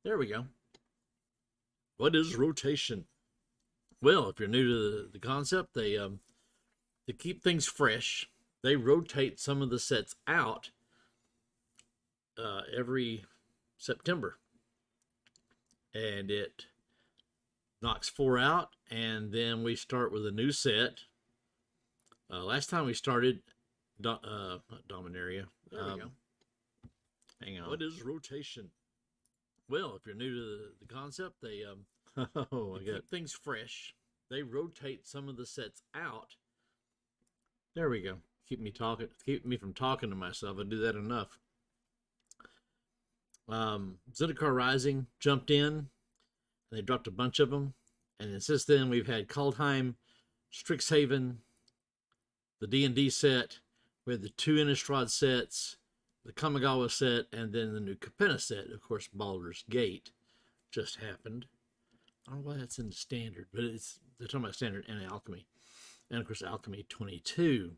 There we go. What is rotation? Well, if you're new to the concept, they to keep things fresh, they rotate some of the sets out every September, and it knocks 4 out, and then we start with a new set. Last time we started, not Dominaria. There we go. Hang on. What is rotation? Well, if you're new to the concept, they keep things fresh. They rotate some of the sets out. There we go. Keep me from talking to myself. I do that enough. Zendikar Rising jumped in, and they dropped a bunch of them. And then since then, we've had Kaldheim, Strixhaven, the D&D set. We had the 2 Innistrad sets, the Kamigawa set, and then the new Capenna set. Of course, Baldur's Gate just happened. I don't know why that's in the standard, but they're talking about standard and alchemy. And of course, Alchemy 22.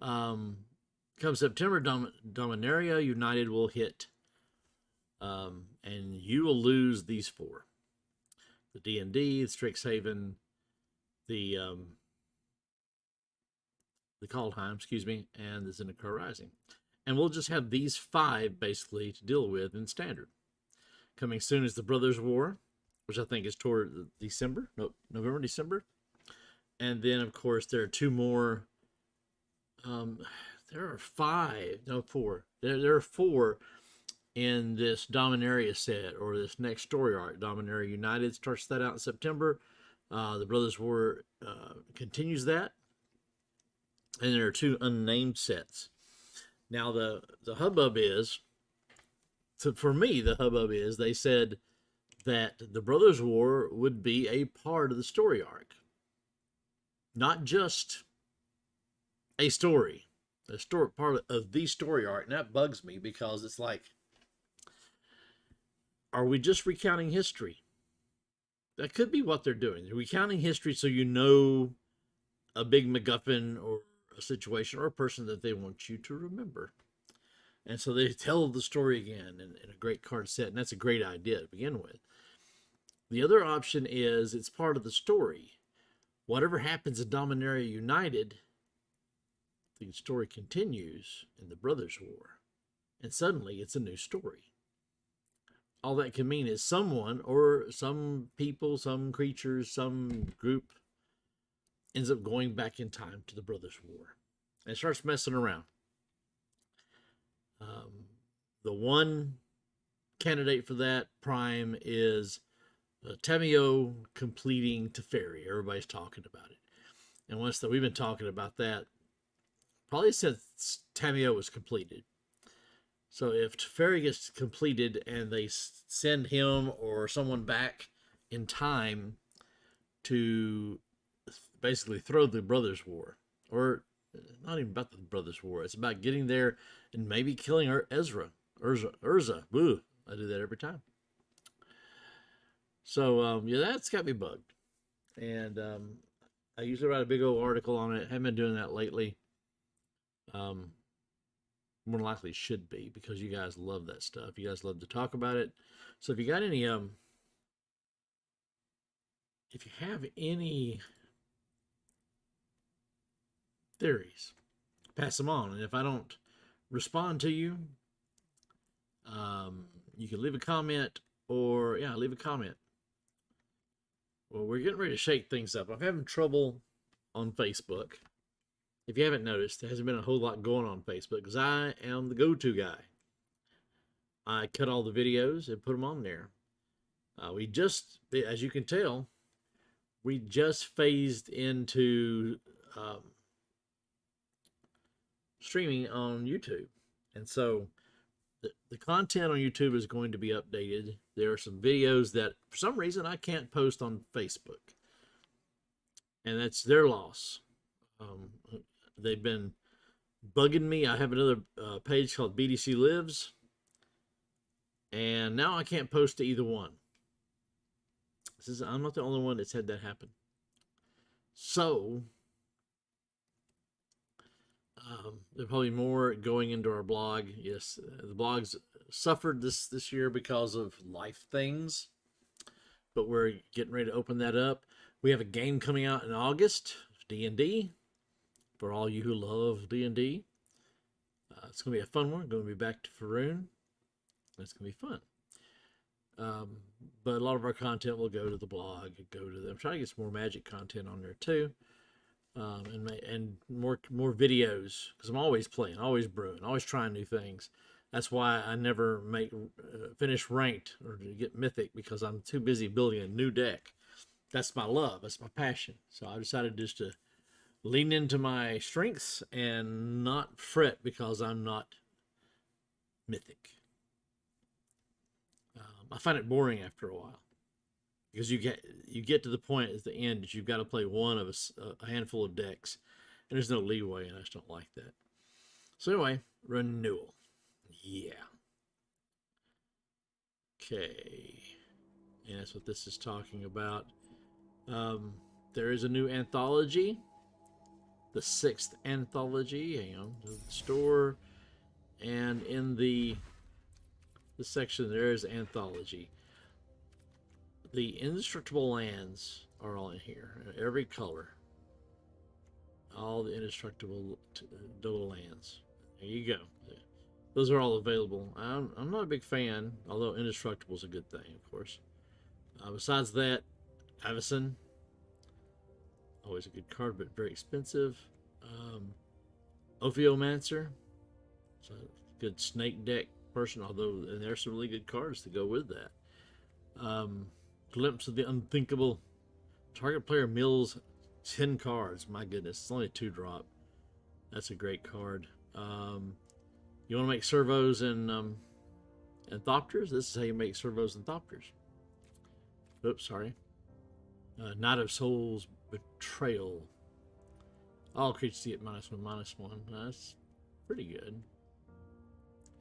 Come September, Dominaria United will hit. And you will lose these 4. The D&D, the Strixhaven, the Kaldheim, and the Zendikar Rising. And we'll just have these 5 basically to deal with in standard. Coming soon is the Brothers War, which I think is toward November, December. And then, of course, there are 2 more. There are 5, no 4. There are 4 in this Dominaria set, or this next story arc. Dominaria United starts that out in September. The Brothers War continues that. And there are 2 unnamed sets. Now, the hubbub is, for me, the hubbub is they said that the Brothers War would be a part of the story arc. Not just a story part of the story arc. And that bugs me because it's like, are we just recounting history? That could be what they're doing. They're recounting history so you know a big MacGuffin or a situation or a person that they want you to remember. And so they tell the story again in a great card set, and that's a great idea to begin with. The other option is it's part of the story. Whatever happens in Dominaria United, the story continues in the Brothers War. And suddenly it's a new story. All that can mean is someone or some people, some creatures, some group ends up going back in time to the Brothers War and starts messing around. The one candidate for that prime is Tamio completing Teferi. Everybody's talking about it. And we've been talking about that probably since Tamio was completed. So if Teferi gets completed and they send him or someone back in time to basically throw the Brothers War, or not even about the Brothers War, it's about getting there and maybe killing Urza. Boo. I do that every time. So, yeah, that's got me bugged. And I usually write a big old article on it. Haven't been doing that lately. More than likely should be, because you guys love that stuff. You guys love to talk about it. So if you got any, if you have any theories, pass them on. And if I don't respond to you, you can leave a comment, or leave a comment. Well, we're getting ready to shake things up. I'm having trouble on Facebook. If you haven't noticed, there hasn't been a whole lot going on Facebook because I am the go-to guy. I cut all the videos and put them on there. We just, as you can tell, we just phased into streaming on YouTube. And so the content on YouTube is going to be updated. There are some videos that, for some reason, I can't post on Facebook. And that's their loss. They've been bugging me. I have another page called BDC Lives. And now I can't post to either one. I'm not the only one that's had that happen. So, there's probably more going into our blog. Yes, the blog's suffered this year because of life things, but we're getting ready to open that up. We have a game coming out in August, D&D, for all you who love D&D. It's going to be a fun one. Going to be back to Faroon. It's going to be fun. But a lot of our content will go to the blog, go to them. I'm trying to get some more Magic content on there too, and more videos, because I'm always playing, always brewing, always trying new things. That's why I never finish ranked or to get mythic, because I'm too busy building a new deck. That's my love. That's my passion. So I decided just to lean into my strengths and not fret because I'm not mythic. I find it boring after a while, because you get to the point at the end that you've got to play one of a handful of decks, and there's no leeway, and I just don't like that. So anyway, renewal. Yeah. Okay. And that's what this is talking about. There is a new anthology, the 6th anthology. Hang on, to the store, and in the section there is anthology. The indestructible lands are all in here, every color, all the indestructible double lands. There you go. Those are all available. I'm not a big fan, although indestructible is a good thing, of course. Besides that, Avacyn, always a good card, but very expensive. Ophiomancer, it's a good snake deck person, although, and there's some really good cards to go with that. Glimpse of the Unthinkable. Target player mills 10 cards. My goodness, it's only a 2-drop. That's a great card. You want to make servos and Thopters? This is how you make servos and Thopters. Oops, sorry. Knight of Souls Betrayal. All creatures get -1/-1. That's pretty good.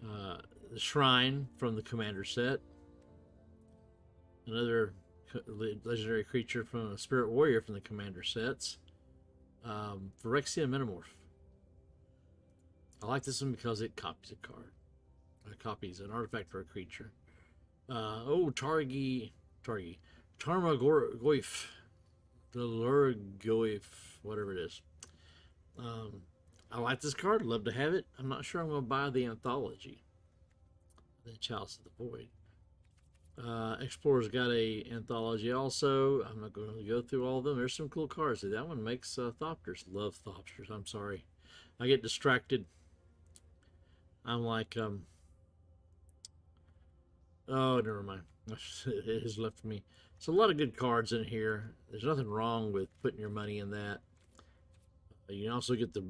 The Shrine from the Commander set. Another legendary creature from a Spirit Warrior from the Commander sets. Phyrexian Metamorph. I like this one because it copies a card. It copies an artifact for a creature. Tarmogoyf. Delurgoyf, whatever it is. I like this card. Love to have it. I'm not sure I'm going to buy the anthology. The Chalice of the Void. Explorer's got a anthology also. I'm not going to go through all of them. There's some cool cards. That one makes Thopters. Love Thopters. I'm sorry. I get distracted. I'm like, oh, never mind. It has left me. So a lot of good cards in here. There's nothing wrong with putting your money in that. You can also get the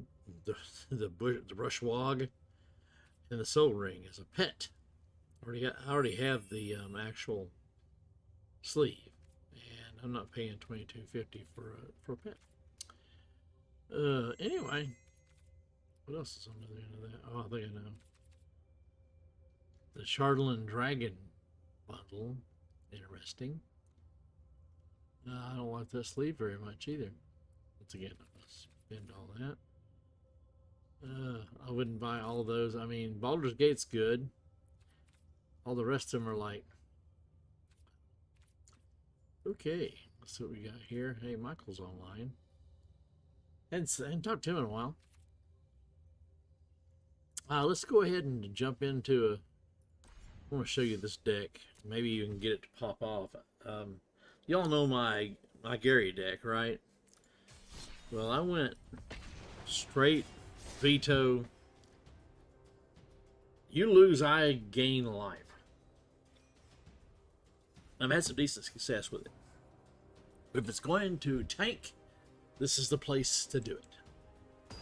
Brushwog and the Soul Ring as a pet. I already have the actual sleeve, and I'm not paying $22.50 for a pet. Anyway, what else is on the other end of that? Oh, I think I know. The Shardlin Dragon bundle, interesting. I don't like that sleeve very much either. Once again, I'm gonna spend all that. I wouldn't buy all of those. I mean, Baldur's Gate's good. All the rest of them are like, okay, let's see what we got here. Hey, Michael's online. Hadn't talked to him in a while. Let's go ahead and jump into I want to show you this deck. Maybe you can get it to pop off. Y'all know my Gary deck, right? Well, I went straight veto. You lose, I gain life. I've had some decent success with it. But if it's going to tank, this is the place to do it.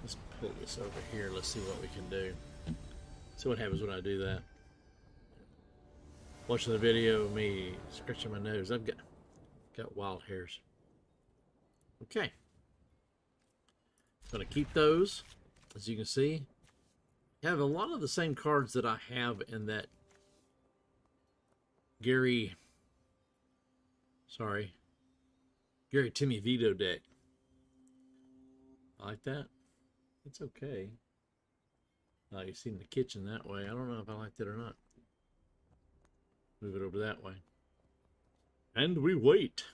Let's pull this over here. Let's see what we can do. See what happens when I do that. Watching the video of me scratching my nose. I've got wild hairs. Okay. I'm going to keep those. As you can see, I have a lot of the same cards that I have in that Gary Timmy Vito deck. I like that. It's okay. You see in the kitchen that way. I don't know if I like that or not. Move it over that way. And we wait.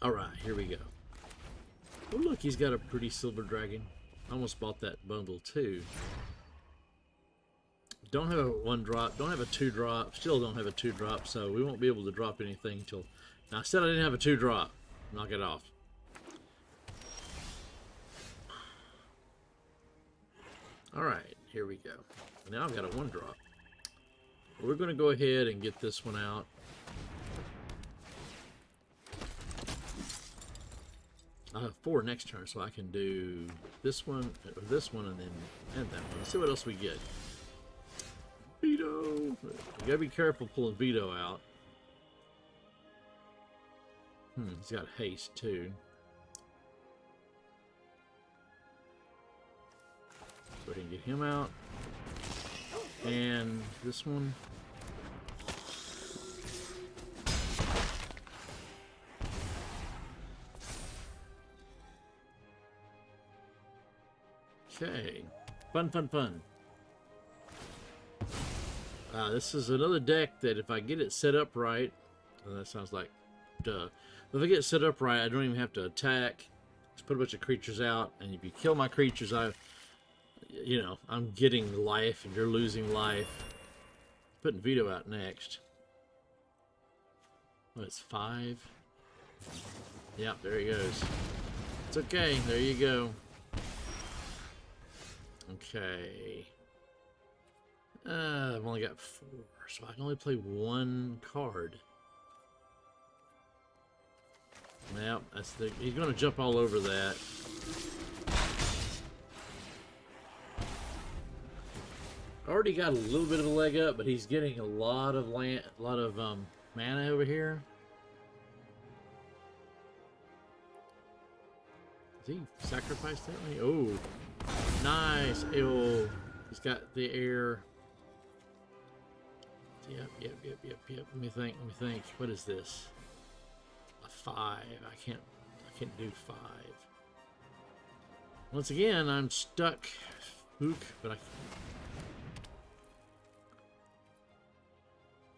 Alright, here we go. Oh look, he's got a pretty silver dragon. I almost bought that bundle too. Don't have a 1-drop, don't have a 2-drop, still don't have a 2-drop, so we won't be able to drop anything till... Now I said I didn't have a 2-drop. Knock it off. Alright, here we go. Now I've got a 1-drop. We're going to go ahead and get this one out. I have 4 next turn, so I can do this one, and then and that one. Let's see what else we get. Veto! You gotta be careful pulling Veto out. He's got haste too. Go ahead and get him out. And this one. Okay. Fun, fun, fun. This is another deck that if I get it set up right, that sounds like duh. If I get it set up right, I don't even have to attack. Just put a bunch of creatures out, and if you kill my creatures, I'm getting life, and you're losing life. Putting Veto out next. Oh, it's 5. Yep, there he goes. It's okay. There you go. Okay. I've only got 4, so I can only play 1 card. Yep, he's going to jump all over that. Already got a little bit of a leg up, but he's getting a lot of mana over here. Did he sacrifice that one? Oh, nice. Oh, he's got the air. Yep. Let me think. What is this? A 5. I can't do 5. Once again, I'm stuck. Spook, but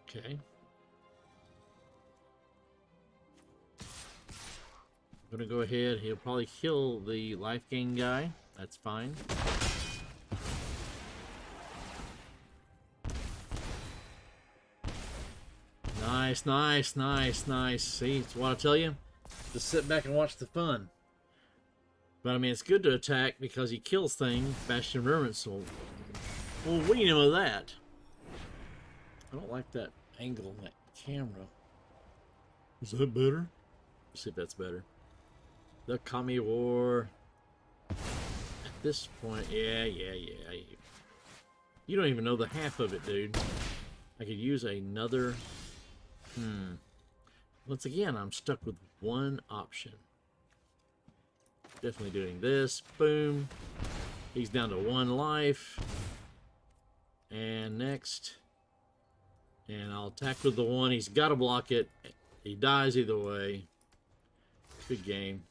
okay. I'm gonna go ahead. He'll probably kill the life gain guy. That's fine. Nice. See, it's what I tell you. Just sit back and watch the fun. But I mean, it's good to attack because he kills things. Bastion Vermin, so well, we know that. I don't like that angle on that camera. Is that better? Let's see if that's better. The Kami War. At this point, yeah. You don't even know the half of it, dude. I could use another. Once again, I'm stuck with 1 option. Definitely doing this. Boom. He's down to 1 life. And next. And I'll attack with the 1. He's got to block it. He dies either way. Good game.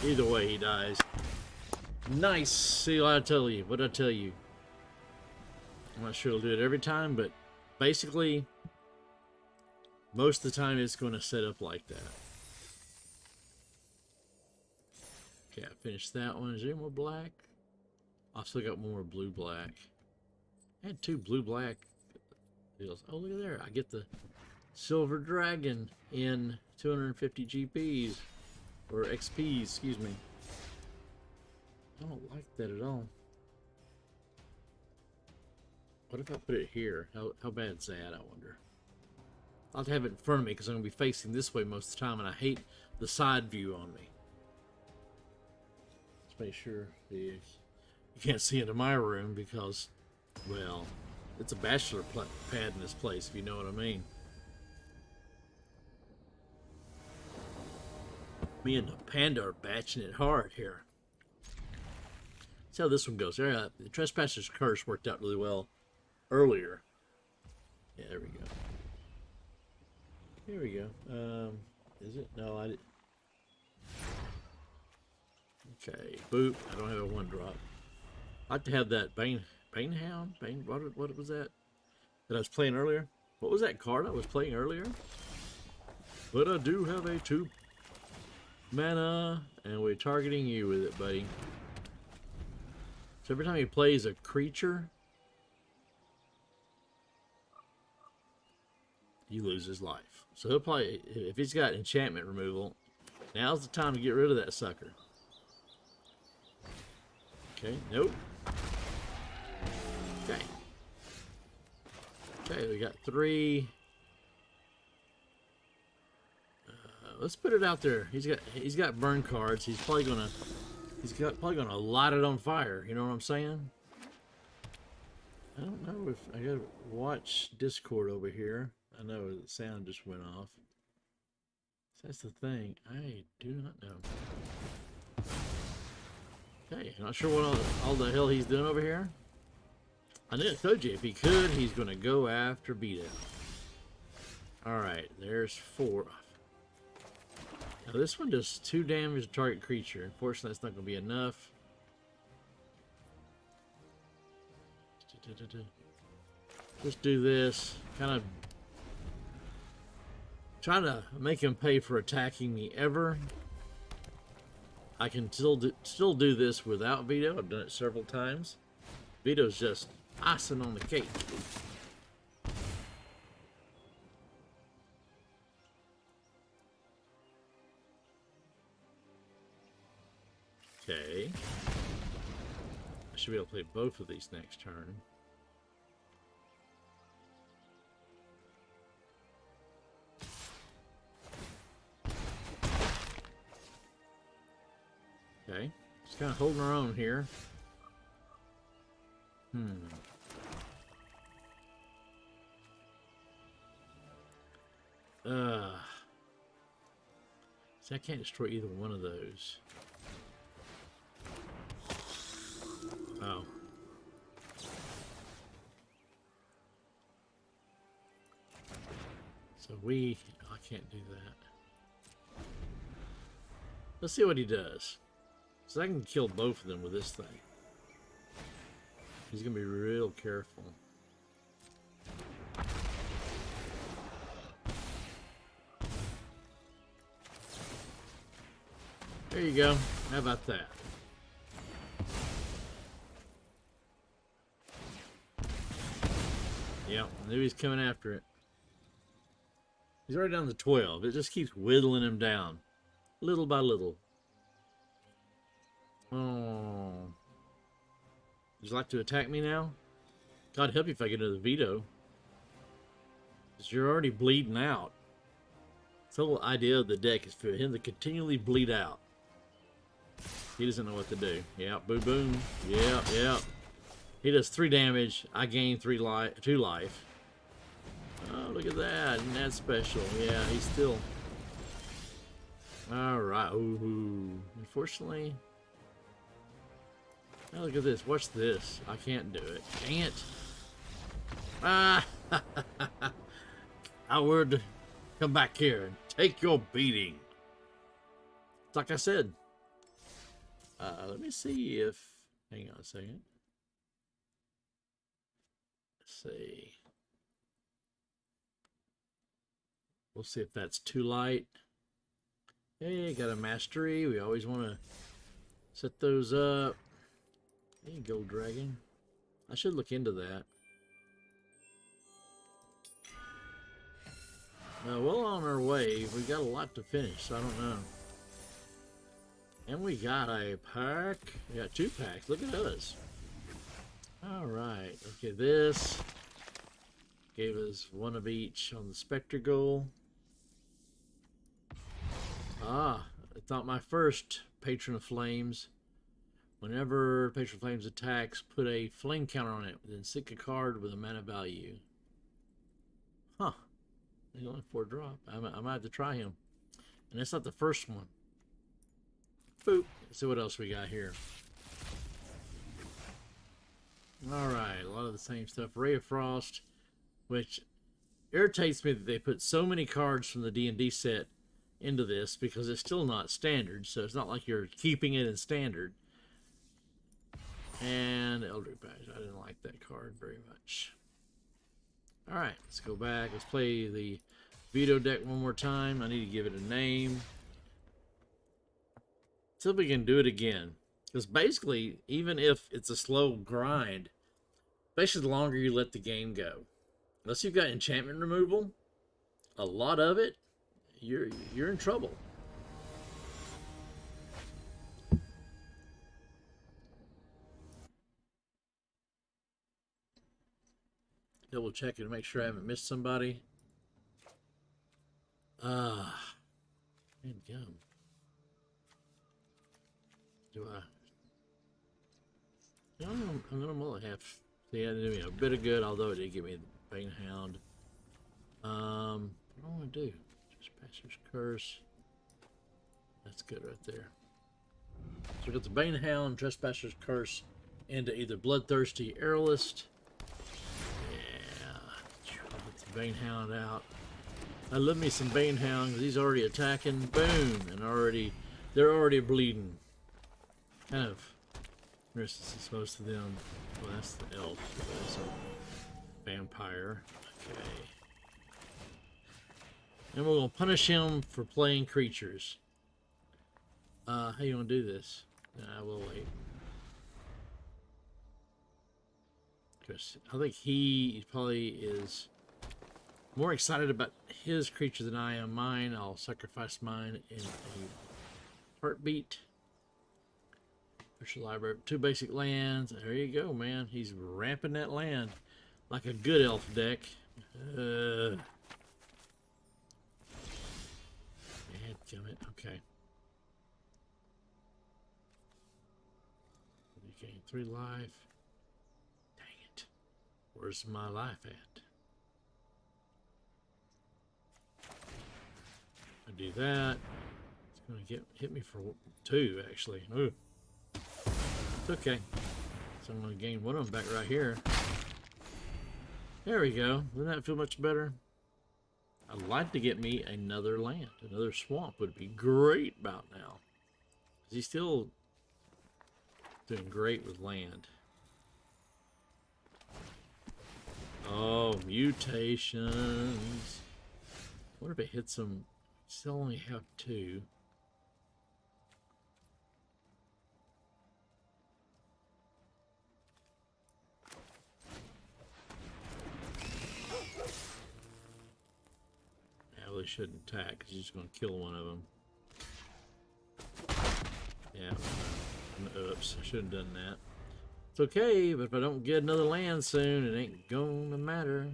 Either way, he dies. Nice. See what I tell you. What did I tell you? I'm not sure it'll do it every time, but basically, most of the time it's going to set up like that. Okay, I finished that one. Is there any more black? I've still got more blue-black. I had 2 blue-black deals. Oh, look at there. I get the Silver Dragon in 250 GPs. Or XPs, excuse me. I don't like that at all. What if I put it here? How bad is that, I wonder? I'll have to have it in front of me because I'm going to be facing this way most of the time, and I hate the side view on me. Let's make sure you can't see into my room because, well, it's a bachelor pad in this place, if you know what I mean. Me and the panda are batching it hard here. See how this one goes. The Trespasser's Curse worked out really well earlier. Yeah, there we go. Here we go. Is it? No, I didn't. Okay, boop. I don't have a 1-drop. I'd like to have that Banehound? What was that I was playing earlier? What was that card I was playing earlier? But I do have a 2 mana, and we're targeting you with it, buddy. So every time he plays a creature, he loses life. So he'll play, if he's got enchantment removal, now's the time to get rid of that sucker. Okay, nope. Okay. Okay, we got 3. Let's put it out there. He's got burn cards. He's probably gonna light it on fire. You know what I'm saying? I don't know if I gotta watch Discord over here. I know the sound just went off. That's the thing. I do not know. Okay, not sure what all the hell he's doing over here. I knew I told you if he could, he's gonna go after Beat Out. Alright, there's 4. Now this one does 2 damage to target creature. Unfortunately, that's not going to be enough. Just do this. Kind of trying to make him pay for attacking me ever. I can still do this without Veto. I've done it several times. Veto's just icing on the cake. Okay. I should be able to play both of these next turn. Okay. Just kind of holding our own here. See, I can't destroy either one of those. Oh. So I can't do that. Let's see what he does. So I can kill both of them with this thing. He's gonna be real careful. There you go. How about that? Yep, knew he's coming after it. He's already down to 12. It just keeps whittling him down. Little by little. Oh. Would you like to attack me now? God help you if I get another veto. Because you're already bleeding out. The whole idea of the deck is for him to continually bleed out. He doesn't know what to do. Yep, boom, boom. Yep, yep. He does 3 damage. I gain 2 life. Oh, look at that. Isn't that special? Yeah, he's still... Alright. Ooh. Unfortunately... Oh, look at this. Watch this. I can't do it. Can't. Ah! I would come back here and take your beating. It's like I said. Let me see if... Hang on a second. Let's see. We'll see if that's too light. Hey, got a mastery. We always want to set those up. Hey, Gold Dragon. I should look into that. Well on our way. We got a lot to finish, so I don't know. And we got a pack. We got 2 packs. Look at us. Alright. Okay, this gave us 1 of each on the Spectre Goal. Ah, I thought my first Patron of Flames. Whenever Patron of Flames attacks, put a flame counter on it, then stick a card with a mana value. Huh. He's only 4 drop. I might have to try him. And that's not the first one. Boop. Let's see what else we got here. Alright, a lot of the same stuff. Ray of Frost, which irritates me that they put so many cards from the D&D set into this, because it's still not standard, so it's not like you're keeping it in standard. And Elder Badge. I didn't like that card very much. Alright, let's go back. Let's play the veto deck one more time. I need to give it a name. See if we can do it again. Because basically, even if it's a slow grind, especially the longer you let the game go, unless you've got enchantment removal, a lot of it, you're in trouble. Double check it to make sure I haven't missed somebody. Man, gum. Do I? I'm gonna have. See, that did me a bit of good, although it did give me the Bane Hound. What do I want to do? Trespasser's Curse. That's good right there. So we got the Bane Hound, Trespasser's Curse, into either Bloodthirsty Aerialist. Yeah, get the Bane Hound out. I love me some Bane Hound because he's already attacking. Boom, and they're already bleeding. Kind of. Resistance is most of them. Well, that's the elf. That's a vampire. Okay. And we're gonna punish him for playing creatures. How you gonna do this? Nah, we'll wait. Because I think he probably is more excited about his creature than I am mine. I'll sacrifice mine in a heartbeat. Push the library. 2 basic lands. There you go, man. He's ramping that land like a good elf deck. Dadgummit. Okay. You gain 3 life. Dang it. Where's my life at? I do that. It's going to hit me for 2, actually. Ooh. It's okay. So I'm going to gain one of them back right here. There we go. Doesn't that feel much better? I'd like to get me another land. Another swamp would be great about now. He's still doing great with land. Oh, mutations. What if it hits him? Still only have 2. I really shouldn't attack because he's just going to kill one of them. Yeah. Oops, I should have done that. It's okay, but if I don't get another land soon, it ain't gonna matter.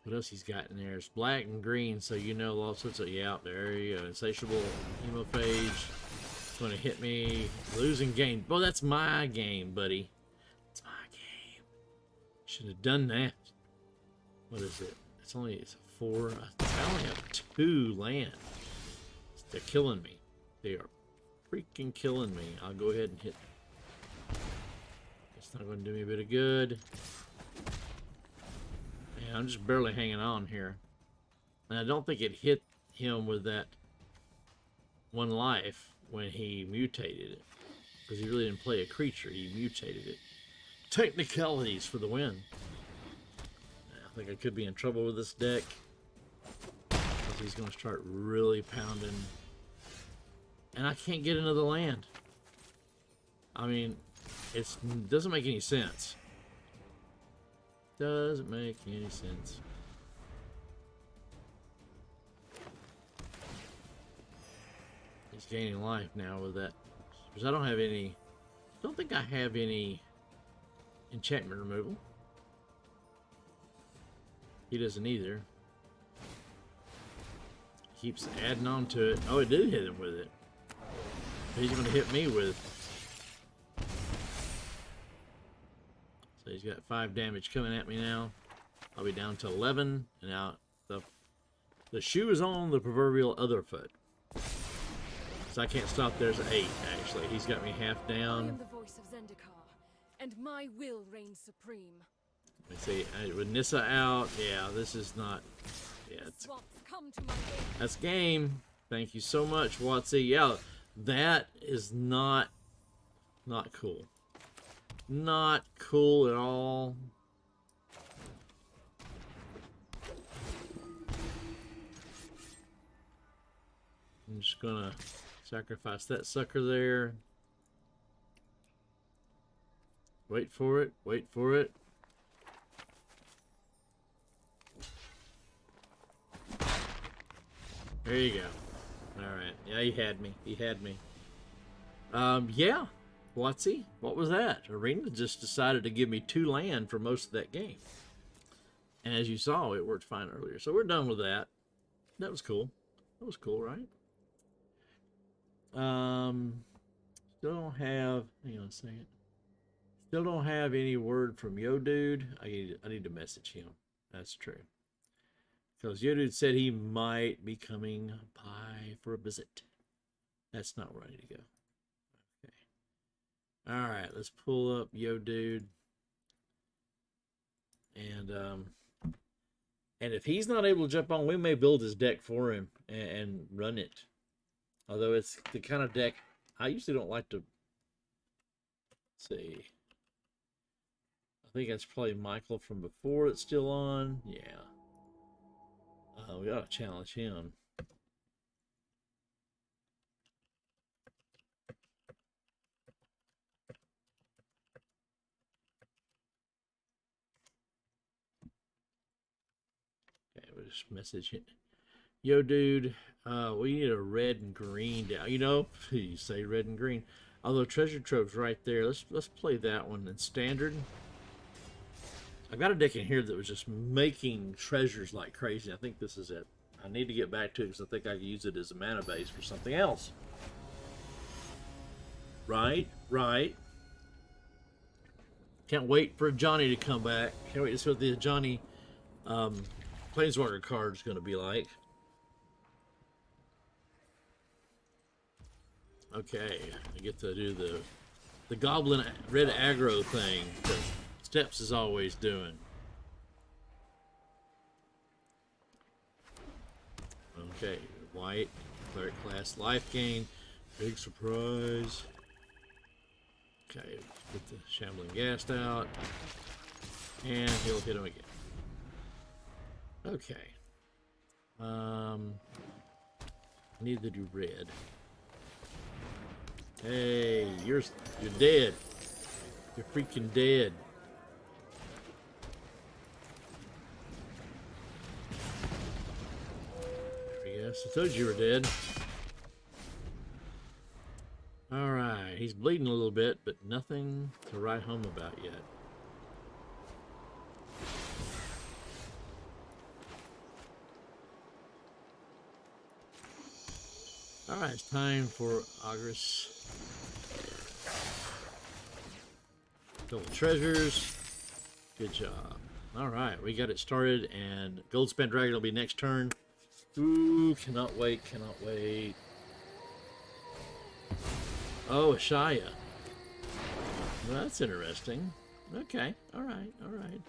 What else he's got in there? It's black and green, so you know all sorts of... Yeah, there you go. Insatiable Hemophage. It's going to hit me. Losing game. Well, that's my game, buddy. It's my game. Should have done that. What is it? It's a 4. I only have 2 land. They're killing me. They are freaking killing me. I'll go ahead and hit. It's not going to do me a bit of good. Yeah, I'm just barely hanging on here. And I don't think it hit him with that 1 life when he mutated it. Because he really didn't play a creature. He mutated it. Technicalities for the win. I think I could be in trouble with this deck. Because he's going to start really pounding. And I can't get another land. I mean, it doesn't make any sense. Doesn't make any sense. He's gaining life now with that. Because I don't have any... don't think I have any enchantment removal. He doesn't either. Keeps adding on to it. Oh, it did hit him with it. He's going to hit me with... So he's got 5 damage coming at me now. I'll be down to 11. And now the shoe is on the proverbial other foot. So I can't stop. There's 8, actually. He's got me half down. I am the voice of Zendikar, and my will reigns supreme. Let me see. With Nissa out, yeah, this is not... Yeah, that's game. Thank you so much, Watsy. Yeah, that is not Not cool. Not cool at all. I'm just gonna sacrifice that sucker there. Wait for it. Wait for it. There you go. Alright. Yeah, he had me. He had me. Yeah. Watsy, what was that? Arena just decided to give me 2 land for most of that game. And as you saw, it worked fine earlier. So we're done with that. That was cool. That was cool, right? Still don't have, hang on a second. Still don't have any word from Yo Dude. I need to message him. That's true. Because Yo Dude said he might be coming by for a visit. That's not ready to go. Okay. All right, let's pull up Yo Dude. And if he's not able to jump on, we may build his deck for him and run it. Although it's the kind of deck I usually don't like to see. I think that's probably Michael from before that's still on. Yeah. We gotta challenge him. Okay, we'll just message it. Yo, dude, we need a red and green down. You know, you say red and green. Although treasure trove's right there. Let's play that one in standard. I've got a deck in here that was just making treasures like crazy. I think this is it. I need to get back to it because I think I could use it as a mana base for something else. Right, right. Can't wait for Johnny to come back. Can't wait to see what the Johnny Planeswalker card is going to be like. Okay, I get to do the goblin red aggro thing that Steps is always doing. Okay, white, cleric class, life gain, big surprise. Okay, get the shambling ghast out, and he'll hit him again. Okay. I need to do red. Hey, you're dead. You're freaking dead. There we go. I told you were dead. Alright, he's bleeding a little bit, but nothing to write home about yet. Alright, it's time for Ogres. Double treasures. Good job. Alright, we got it started, and Goldspan Dragon will be next turn. Ooh, cannot wait, cannot wait. Oh, Ashaya. Well, that's interesting. Okay, alright, alright.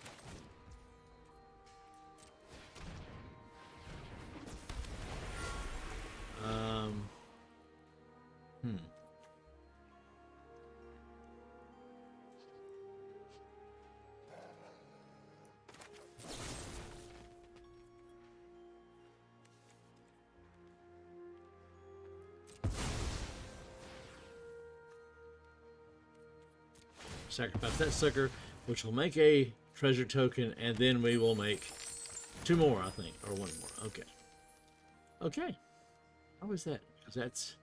Sacrifice that sucker, which will make a treasure token, and then we will make 2 more, I think, or 1 more. Okay. Okay. How is that? Because that's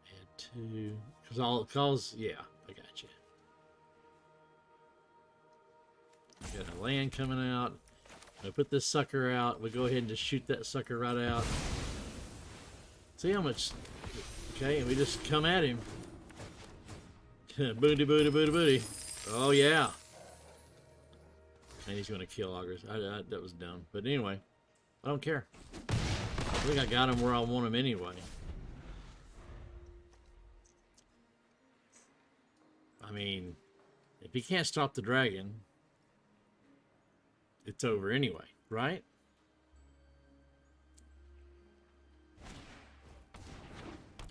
add 2. Because yeah, I got you. Got a land coming out. I put this sucker out. We'll go ahead and just shoot that sucker right out. See how much. Okay, and we just come at him. Booty, booty, booty, booty. Oh, yeah. And he's going to kill Ogres. That was dumb. But anyway, I don't care. I think I got him where I want him anyway. I mean, if he can't stop the dragon, it's over anyway, right?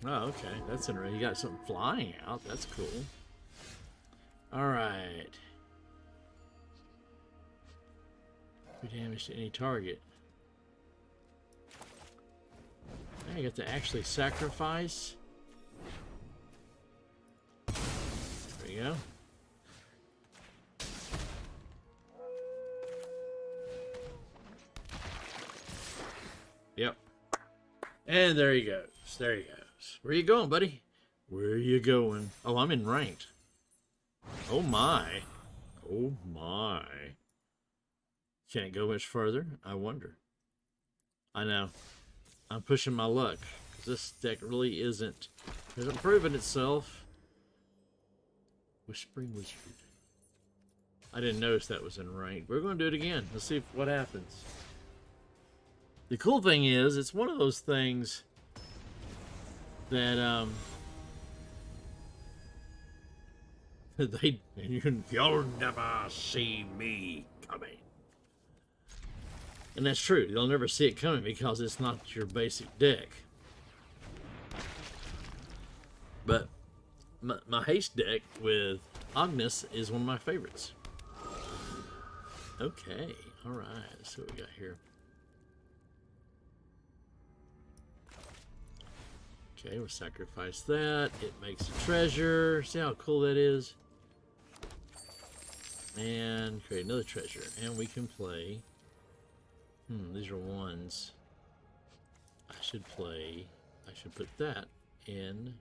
Oh, okay. That's interesting. You got something flying out. That's cool. All right. 2 damage to any target. Now you get to actually sacrifice. There you go. Yep. And there he goes. There he goes. Where you going, buddy? Where you going? Oh, I'm in ranked. Oh my. Oh my. Can't go much further. I wonder. I know. I'm pushing my luck. This deck really isn't proven itself. Whispering Wizard. I didn't notice that was in rank. We're going to do it again. Let's see what happens. The cool thing is, it's one of those things that you'll never see me coming. And that's true. You'll never see it coming because it's not your basic deck. But my haste deck with Agnes is one of my favorites. Okay, all right. Let's see what we got here. Okay, we'll sacrifice that. It makes a treasure. See how cool that is? And create another treasure. And we can play. These are ones. I should put that in.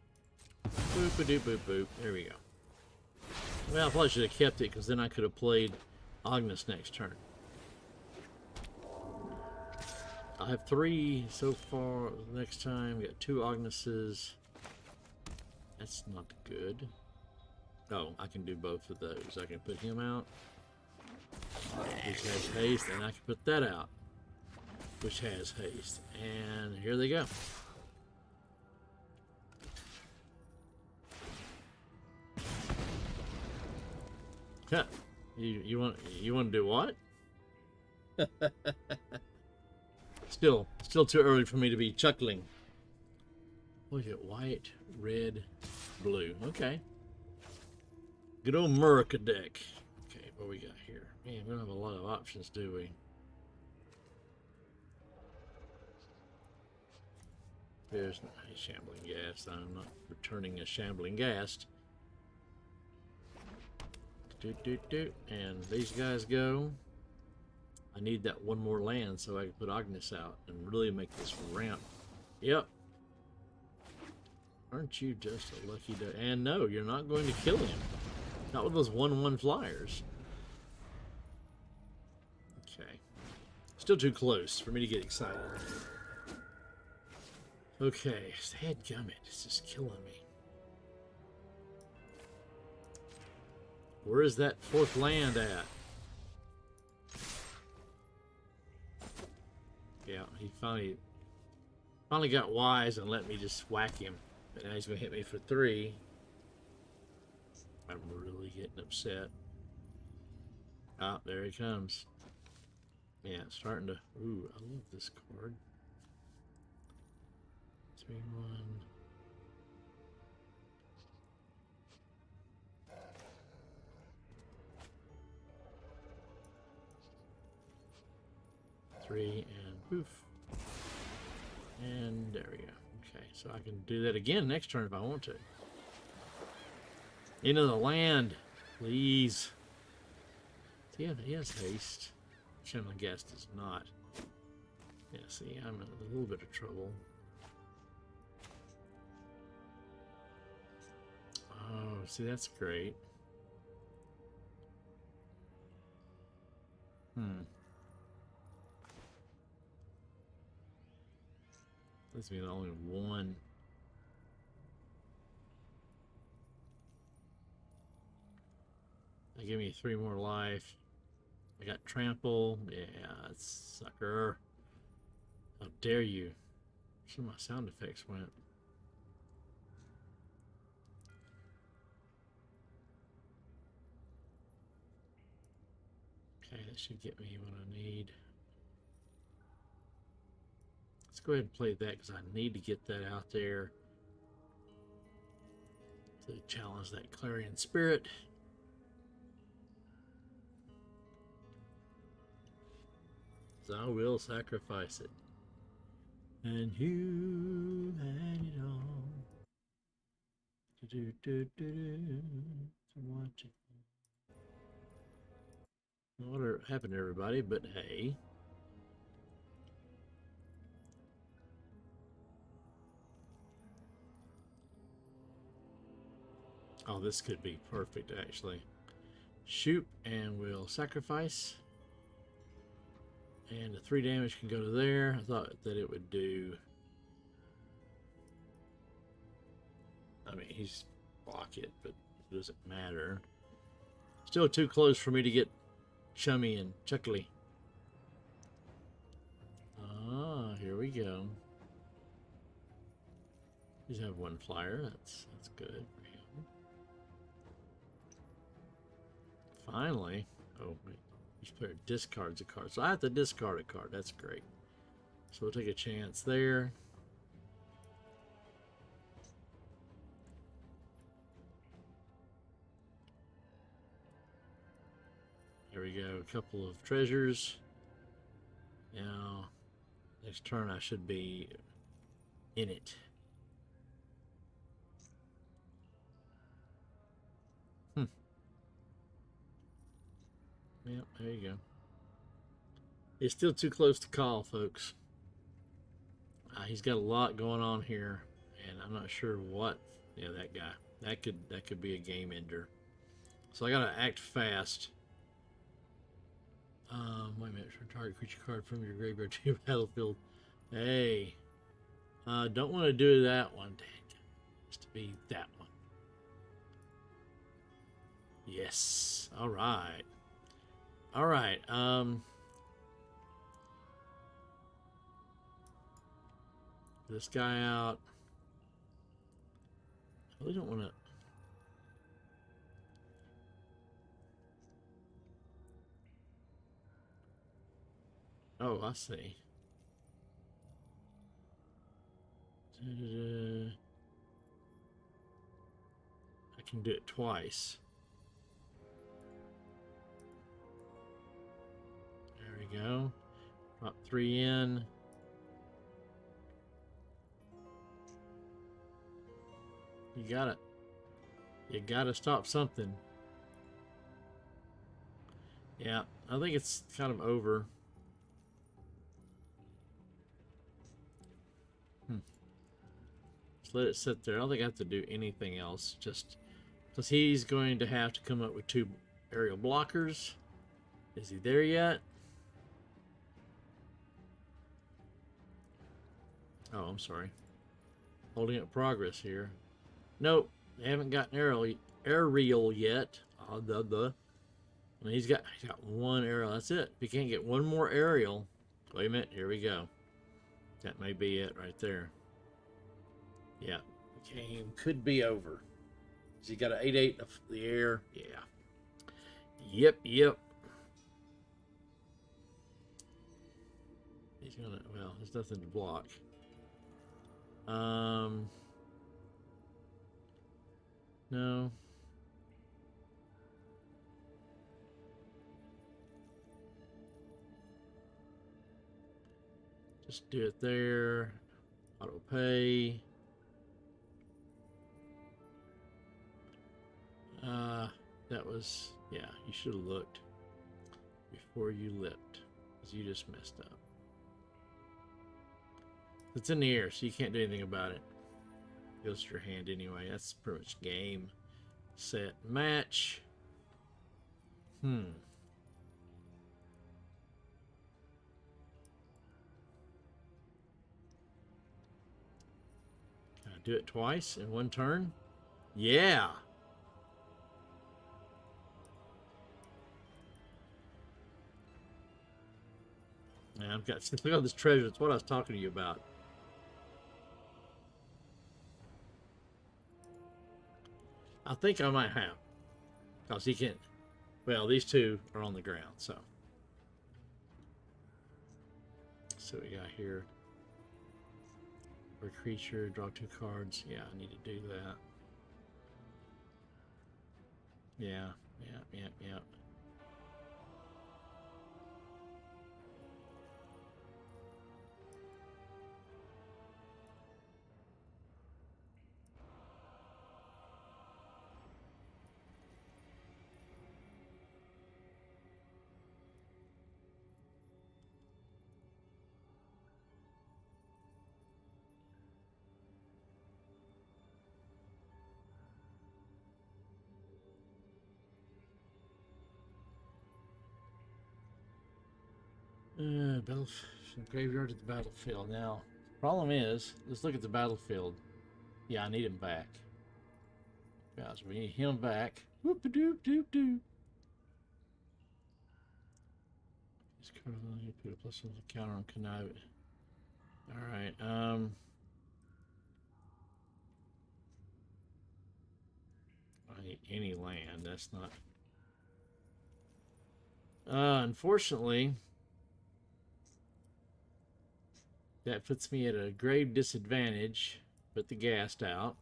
Boop a doop boop boop. There we go. Well, I probably should have kept it because then I could have played Agnes next turn. I have 3 so far. Next time, we got 2 Agneses. That's not good. Oh, I can do both of those. I can put him out, which has haste, and I can put that out, which has haste. And here they go. Huh. You want to do what? Still too early for me to be chuckling. What is it? White, red, blue. Okay. Good old Murica deck. Okay, what we got here? Man, we don't have a lot of options, do we? There's a shambling ghast. I'm not returning a shambling ghast. And these guys go. I need that one more land so I can put Agnes out and really make this ramp. Yep. Aren't you just a lucky day? And no, you're not going to kill him. Not with those 1/1 flyers. Okay. Still too close for me to get excited. Okay, dadgummit, it's just killing me. Where is that 4th land at? Yeah, he finally got wise and let me just whack him. But now he's gonna hit me for 3. I'm really getting upset. Ah, there he comes. Yeah, it's starting to. Ooh, I love this card. 3/1. Three and poof. And there we go. Okay, so I can do that again next turn if I want to. Into the land, please. Yeah, he has haste. Shambling Ghast does not. Yeah, see, I'm in a little bit of trouble. Oh, see, that's great. Leaves me with only 1. They give me 3 more life. I got trample. Yeah, sucker. How dare you? Some of my sound effects went. Okay, that should get me what I need. Let's go ahead and play that because I need to get that out there. to challenge that clarion spirit. So I will sacrifice it. And you had it all. Watch it. What happened to everybody? But hey. Oh, this could be perfect, actually. Shoot, and we'll sacrifice. And the 3 damage can go to there. I thought that it would do... I mean, he's block it, but it doesn't matter. Still too close for me to get chummy and chuckly. Ah, here we go. He's have 1 flyer. That's good for him. Finally. Oh, wait. Each player discards a card. So I have to discard a card. That's great. So we'll take a chance there. There we go. A couple of treasures. Now, next turn I should be in it. Yep, there you go. It's still too close to call, folks. He's got a lot going on here, and I'm not sure what. Yeah, that guy. That could be a game ender. So I gotta act fast. Wait a minute. Target creature card from your graveyard to your battlefield. Hey, don't want to do that one. Dang it. It's to be that one. Yes. All right. All right. This guy out. I really don't want to. Oh, I see. I can do it twice. There we go. Drop 3 in. You gotta stop something. Yeah, I think it's kind of over. Just let it sit there. I don't think I have to do anything else. Just because he's going to have to come up with 2 aerial blockers. Is he there yet? Oh, I'm sorry. Holding up progress here. Nope, they haven't gotten aerial yet. I mean, he's got 1 aerial. That's it. If he can't get 1 more aerial, wait a minute. Here we go. That may be it right there. Yeah, the game could be over. He got an 8/8 of the air. Yeah. Yep. He's gonna. Well, there's nothing to block. No. Just do it there. Auto pay. That was, yeah, you should have looked before you leapt, because you just messed up. It's in the air, so you can't do anything about it. It goes to your hand anyway. That's pretty much game, set, match. Can I do it twice in 1 turn? Yeah. Yeah, I've got, look at this treasure. It's what I was talking to you about. I think I might have. Because he can't. Well, these 2 are on the ground, so. So we got here. For creature, draw 2 cards. Yeah, I need to do that. Yeah, yeah, yeah, yeah. Battle graveyard at the battlefield. Now, problem is, let's look at the battlefield. Yeah, I need him back. Guys, we need him back. Whoop a doop doop doop. He's currently put a plus on the counter on Connive. Alright, I need any land. That's not. Unfortunately, that puts me at a grave disadvantage. Put the gas out.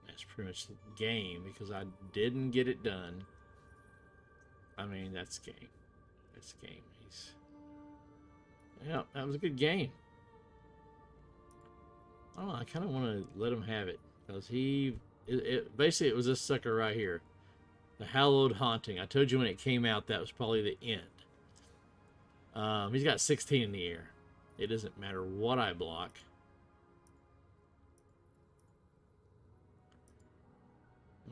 That's pretty much the game because I didn't get it done. I mean, that's game. That's game. Yeah, that was a good game. Oh, I kind of want to let him have it because basically it was this sucker right here, the Hallowed Haunting. I told you when it came out that was probably the end. He's got 16 in the air. It doesn't matter what I block.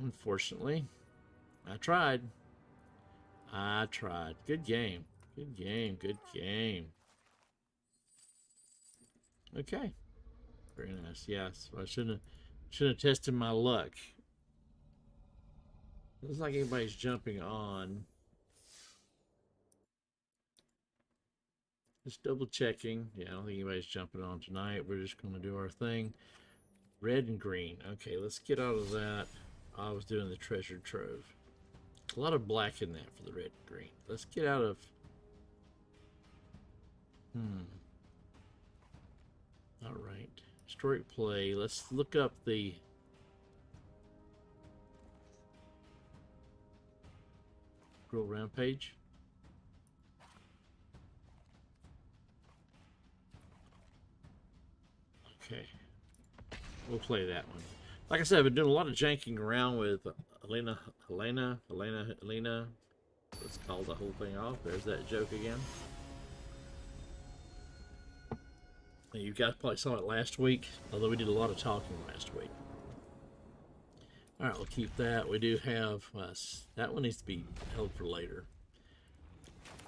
Unfortunately, I tried. I tried. Good game. Good game. Good game. Okay. Very nice. Yes. I shouldn't have tested my luck. Looks like everybody's jumping on. Just double checking. Yeah, I don't think anybody's jumping on tonight. We're just going to do our thing. Red and green. Okay, let's get out of that. I was doing the treasure trove. A lot of black in that for the red and green. Let's get out of... Alright. Historic play. Let's look up the... Grill Rampage. Okay. We'll play that one. Like I said, I've been doing a lot of janking around with Helena. Let's call the whole thing off. There's that joke again. You guys probably saw it last week, although we did a lot of talking last week. Alright, we'll keep that. We do have... that one needs to be held for later.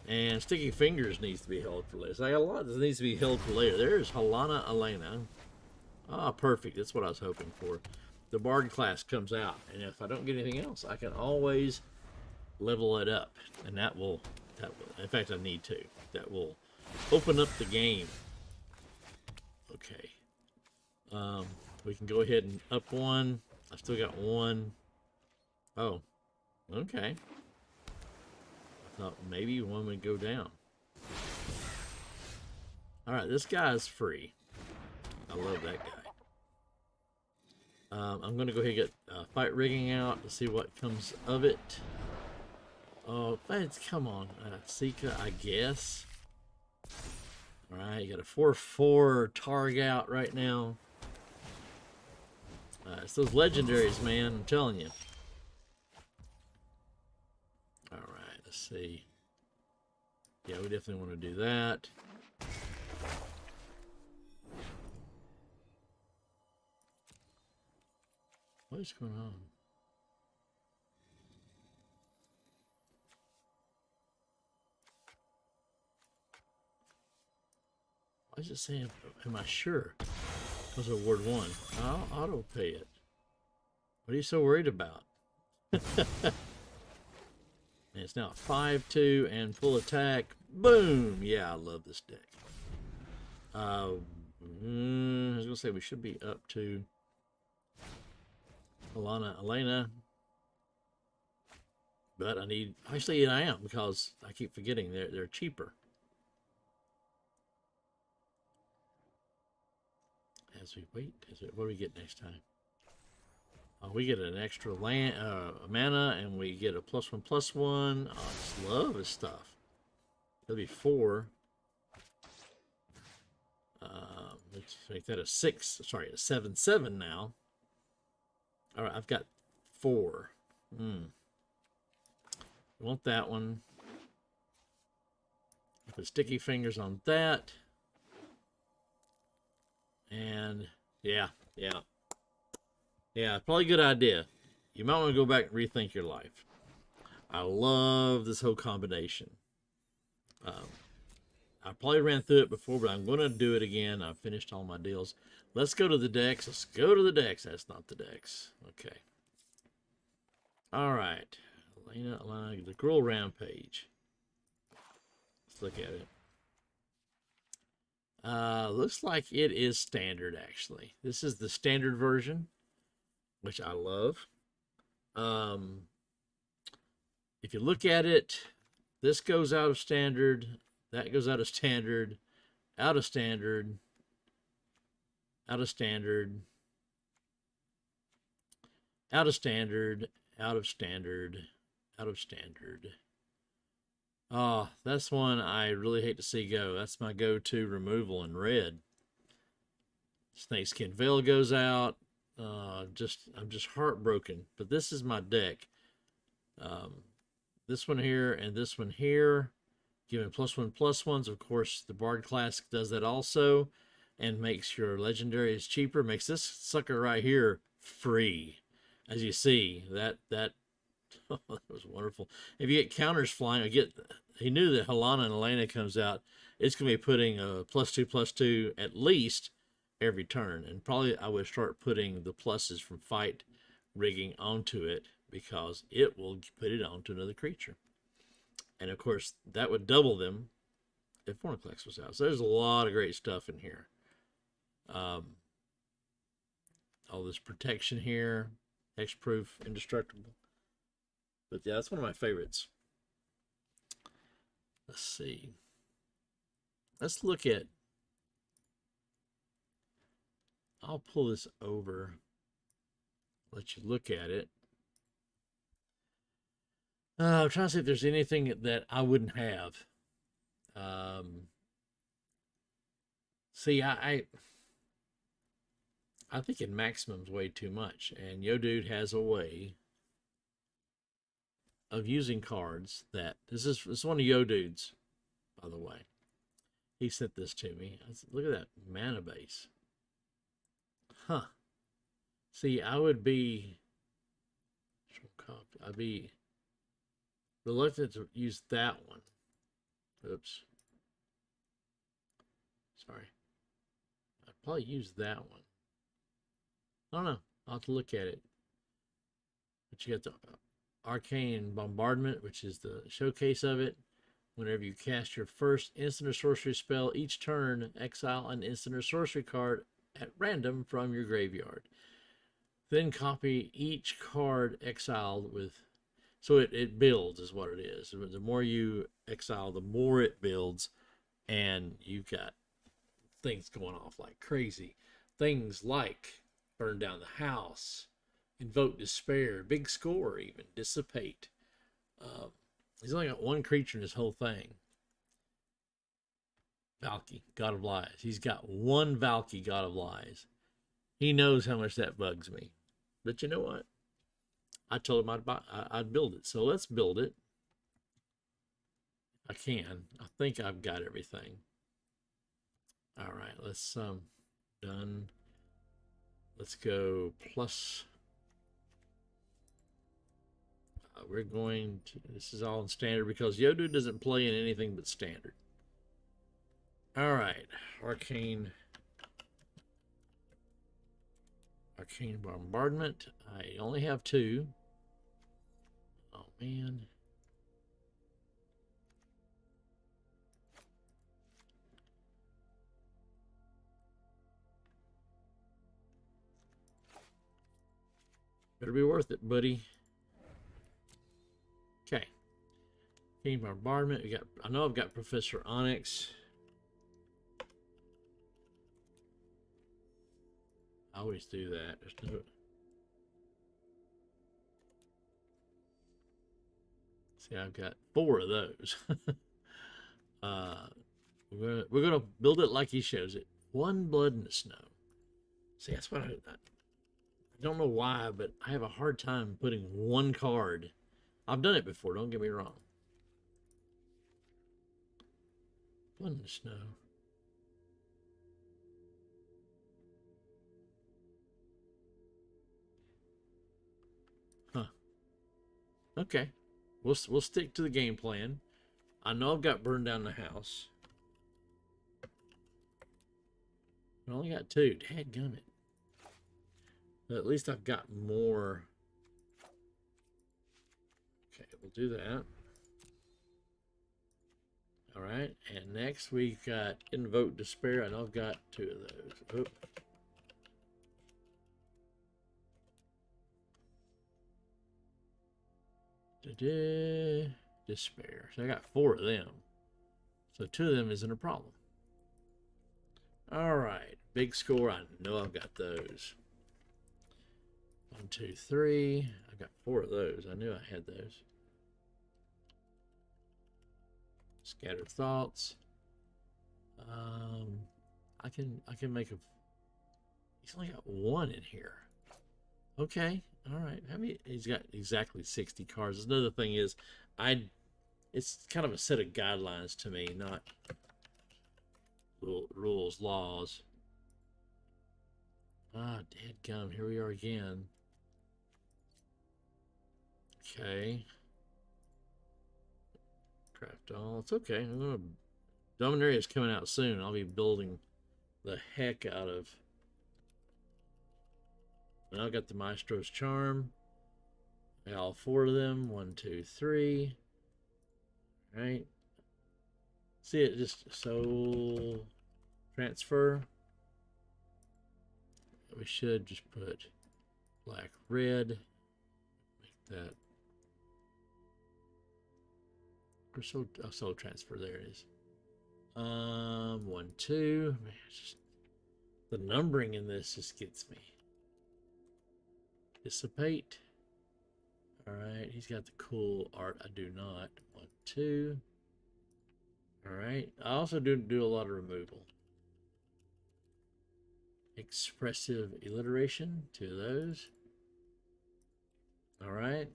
And Sticky Fingers needs to be held for later. So I got a lot that needs to be held for later. There's Helena Elena. Ah, perfect. That's what I was hoping for. The Bard class comes out, and if I don't get anything else, I can always level it up, and that will, in fact, I need to. That will open up the game. Okay. We can go ahead and up one. I still got one. Oh, okay. I thought maybe one would go down. All right, this guy's free. I love that guy. I'm going to go ahead and get fight rigging out to see what comes of it. Oh, thanks. Come on. Sika, I guess. Alright, you got a 4/4 Targ out right now. It's those legendaries, man. I'm telling you. Alright, let's see. Yeah, we definitely want to do that. What is going on? Why is it saying, am I sure? Because of Ward 1. I'll auto pay it. What are you so worried about? And it's now 5/2 and full attack. Boom! Yeah, I love this deck. I was going to say we should be up to Elena. But I need... Actually, I am, because I keep forgetting they're cheaper. as we wait. What do we get next time? We get an extra land, mana, and we get a +1/+1. I just love this stuff. That'll be 4. Let's make that a 6. Sorry, a 7/7 now. All right, I've got 4. Want that one. Put sticky fingers on that. And yeah, probably a good idea. You might want to go back and rethink your life. I love this whole combination. I probably ran through it before, but I'm going to do it again. I've finished all my deals. Let's go to the decks. Let's go to the decks. That's not the decks. Okay. All right. Elena, the Gruul Rampage. Let's look at it. Looks like it is standard, actually. This is the standard version, which I love. If you look at it, this goes out of standard. That goes out of standard, out of standard, out of standard, out of standard, out of standard, out of standard. Oh, that's one I really hate to see go. That's my go-to removal in red. Snakeskin Veil goes out. I'm just heartbroken. But this is my deck. This one here and this one here. Giving +1/+1s. Of course, the Bard Classic does that also, and makes your legendaries cheaper. Makes this sucker right here free. As you see, that oh, that was wonderful. If you get counters flying, he knew that Helana and Elena comes out. It's going to be putting a +2/+2 at least every turn, and probably I would start putting the pluses from fight rigging onto it, because it will put it onto another creature. And of course, that would double them if Vorinclex was out. So there's a lot of great stuff in here. All this protection here, Hexproof, indestructible. But yeah, that's one of my favorites. Let's see. Let's look at. I'll pull this over. Let you look at it. I'm trying to see if there's anything that I wouldn't have. See, I think in maximum's way too much, and Yo Dude has a way of using cards that this is one of Yo Dude's, by the way. He sent this to me. Look at that mana base. Huh. See, I'd be reluctant to use that one. Oops. Sorry. I'd probably use that one. I don't know. I'll have to look at it. But you got the Arcane Bombardment, which is the showcase of it. Whenever you cast your first instant or sorcery spell each turn, exile an instant or sorcery card at random from your graveyard. Then copy each card exiled with... So it builds is what it is. The more you exile, the more it builds. And you've got things going off like crazy. Things like burn down the house, invoke despair, big score even, dissipate. He's only got one creature in this whole thing. Valky, God of Lies. He's got one Valky, God of Lies. He knows how much that bugs me. But you know what? I told him I'd build it. So let's build it. I can. I think I've got everything. All right, let's done. Let's go plus. We're going to. This is all in standard because Yo Dude doesn't play in anything but standard. All right, Arcane Bombardment. I only have 2. Oh man. Better be worth it, buddy. Okay. Arcane Bombardment. I know I've got Professor Onyx. I always do that. There's no... See, I've got 4 of those. uh, we're gonna build it like he shows it. 1 blood in the snow. See, that's what I don't know why, but I have a hard time putting 1 card. I've done it before, don't get me wrong. Blood in the snow. Huh. Okay. We'll stick to the game plan. I know I've got burned down the house. I only got 2. Dadgummit. But at least I've got more. Okay, we'll do that. All right, and next we've got Invoke Despair. I know I've got 2 of those. Oop. Despair. So I got 4 of them. So 2 of them isn't a problem. All right, big score. I know I've got those. 1, 2, 3. I got 4 of those. I knew I had those. Scattered Thoughts. I can make a. He's only got 1 in here. Okay, all right. I mean, he's got exactly 60 cards. Another thing is, it's kind of a set of guidelines to me, not rules, laws. Ah, dadgum, here we are again. Okay. Craft all. It's okay. I'm gonna. Dominaria is coming out soon. I'll be building the heck out of. Now I got the Maestro's Charm. I got all 4 of them. 1, 2, 3. All right. See it just soul transfer. We should just put black, red. Make that. Or soul transfer. There it is. 1, 2. Man, it's just the numbering in this just gets me. Dissipate. All right, he's got the cool art. I do not. 1, 2. All right. I also do a lot of removal. Expressive alliteration. 2 of those. All right.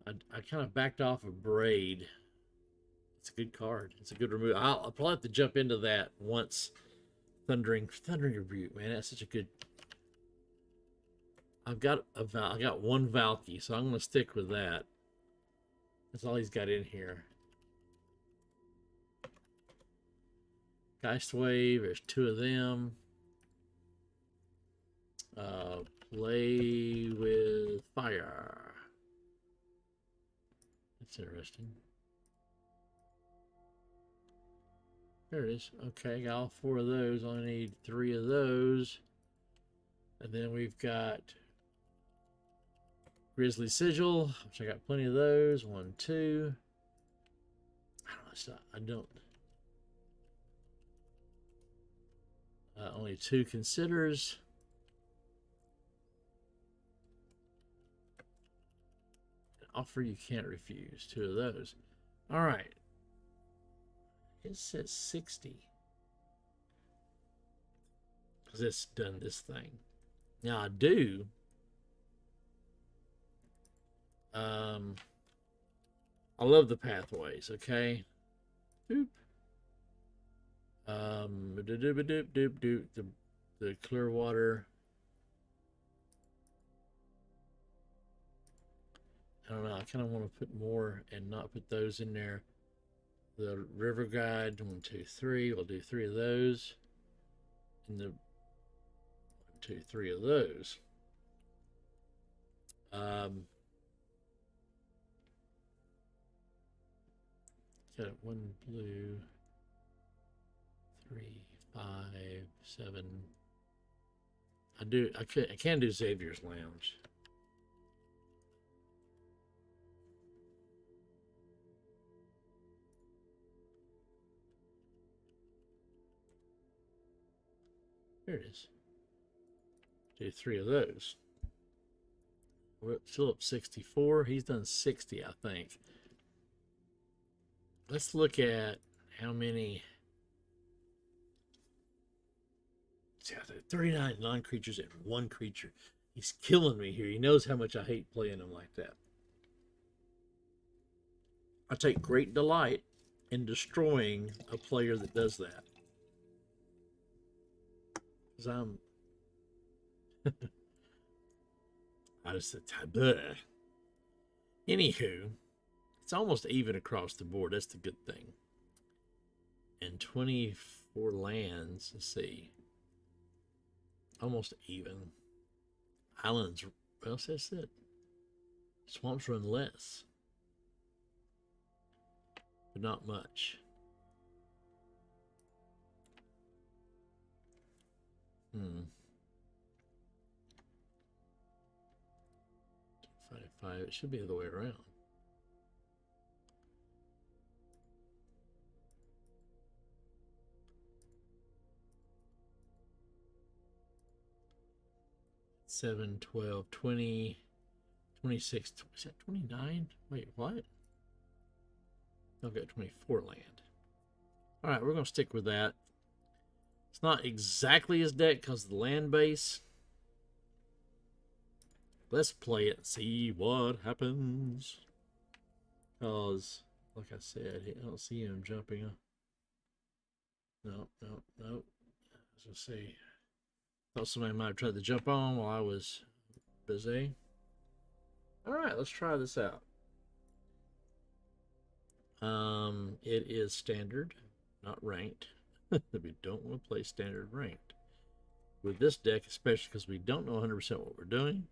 I kind of backed off a braid. It's a good card. It's a good remove. I'll probably have to jump into that once. Thundering Rebuke, man. That's such a good. I got 1 Valky, so I'm gonna stick with that. That's all he's got in here. Geist Wave, there's 2 of them. Play with fire. That's interesting. There it is. Okay, got all 4 of those. Only need 3 of those. And then we've got Grizzly Sigil, which I got plenty of those. 1, 2. I don't. Only 2 considers. An offer you can't refuse. 2 of those. All right. It says 60. Because it's done this thing. Now I do. I love the pathways, okay? Boop. The clear water. I don't know. I kind of want to put more and not put those in there. The river guide, 1, 2, 3. We'll do 3 of those. And the 1, 2, 3 of those. Got 1 blue, 3, 5, 7. I can do Xavier's Lounge. There it is. Do 3 of those. We're still up 64. He's done 60, I think. Let's look at how many. See, 39 non-creatures and 1 creature. He's killing me here. He knows how much I hate playing him like that. I take great delight in destroying a player that does that. Because I'm... I just said, bleh. Anywho, it's almost even across the board. That's the good thing. And 24 lands, let's see. Almost even. Islands, well, that's it. Swamps run less. But not much. Hmm. 5, it should be the other way around. Seven, 12, 20, 26. Is that 29? Wait, what? I've got 24 land. All right, we're going to stick with that. It's not exactly his deck because of the land base. Let's play it and see what happens. Because, like I said, I don't see him jumping up. No. Let's just see. Thought somebody might have tried to jump on while I was busy. Alright, let's try this out. It is standard, not ranked. We don't want to play standard ranked. With this deck, especially because we don't know 100% what we're doing.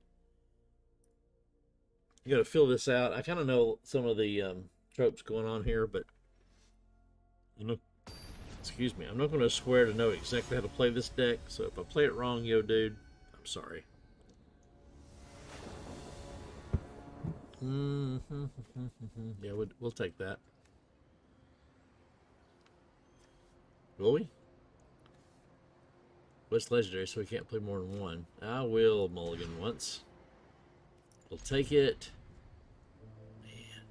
You got to fill this out. I kind of know some of the tropes going on here, but excuse me, I'm not going to swear to know exactly how to play this deck. So if I play it wrong, yo, dude, I'm sorry. Yeah, we'll take that. Will we? Well, it's legendary, so we can't play more than one. I will mulligan once. We'll take it. Man.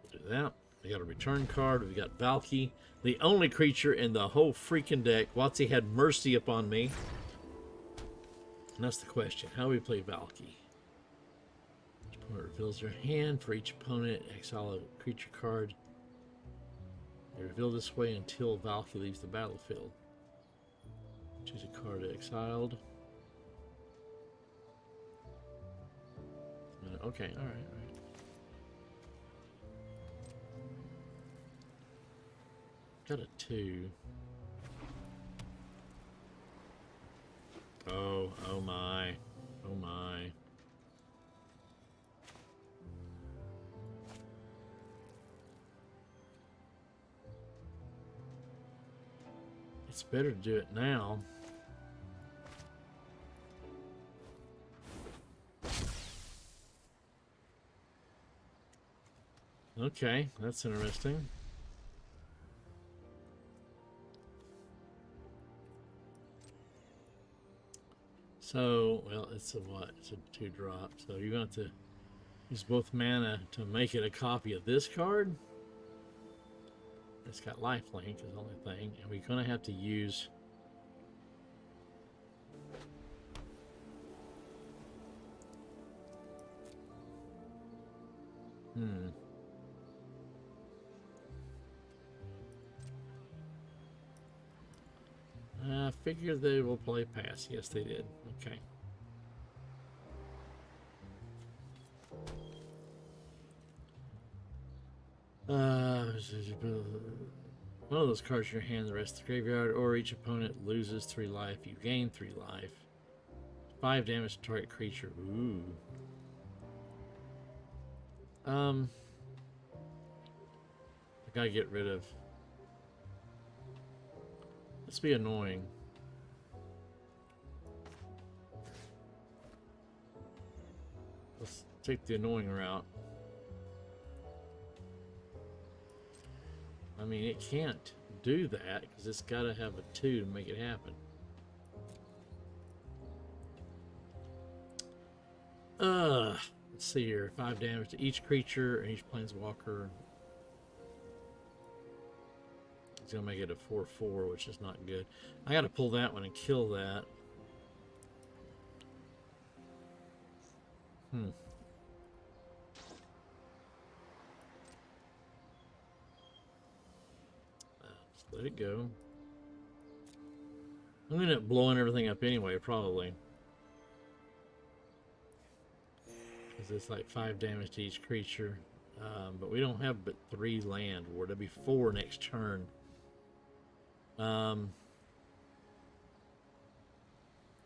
We'll do that. We got a return card. We got Valky, the only creature in the whole freaking deck. WotC had mercy upon me. And that's the question. How do we play Valky? Each opponent reveals their hand. For each opponent, exile a creature card. They reveal this way until Valky leaves the battlefield. Choose a card exiled. Okay, alright. Got a 2. Oh my. Oh my. It's better to do it now. Okay, that's interesting. So, well, it's a what? It's a 2-drop. So you're going to have to use both mana to make it a copy of this card. It's got lifelink is the only thing. And we're going to have to use... I figure they will play pass. Yes, they did. Okay. One of those cards in your hand, the rest of the graveyard, or each opponent loses 3 life. You gain 3 life. 5 damage to target creature. Ooh. I gotta get rid of... Let's be annoying. Let's take the annoying route. I mean, it can't do that because it's got to have a 2 to make it happen. Let's see here. 5 damage to each creature and each planeswalker. It's gonna make it a 4/4, which is not good. I gotta pull that one and kill that. Just let it go. I'm gonna end up blowing everything up anyway, probably. Because it's like 5 damage to each creature. But we don't have but 3 land. Or there'll be 4 next turn.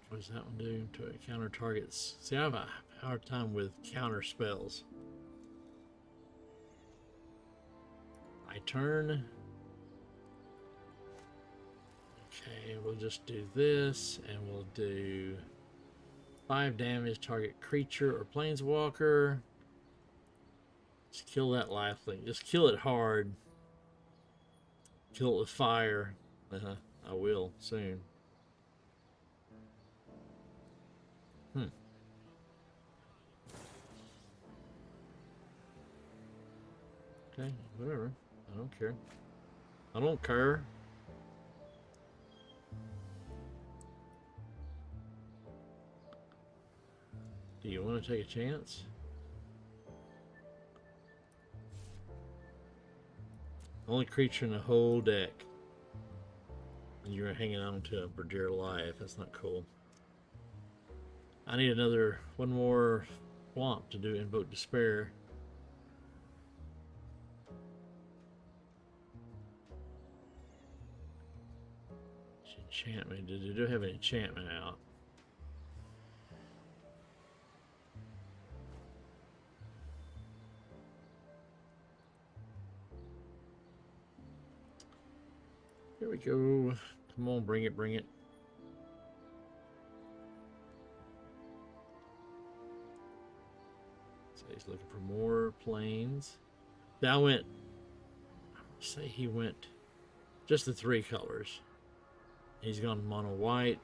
What does that one do? To counter targets. See, I have a hard time with counter spells. I turn. Okay, we'll just do this, and we'll do 5 damage target creature or planeswalker. Just kill that lifelink. Just kill it hard. Kill it with fire. I will soon. Okay, whatever. I don't care. I don't care. Do you want to take a chance? Only creature in the whole deck. And you're hanging on to for dear life. That's not cool. I need one more swamp to do Invoke Despair. Enchantment. Did they do have an enchantment out? Here we go. Come on, bring it, bring it. So he's looking for more planes. That went, say he went just the 3 colors. He's gone mono white.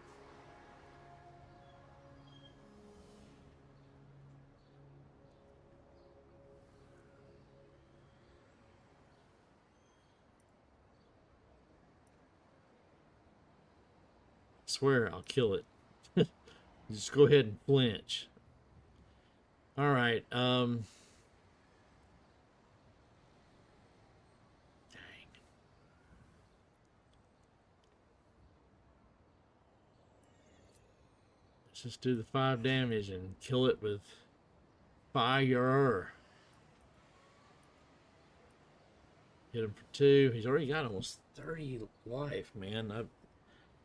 Swear I'll kill it. Just go ahead and flinch. All right. Dang. Let's just do the 5 damage and kill it with fire. Hit him for 2. He's already got almost 30 life, man. I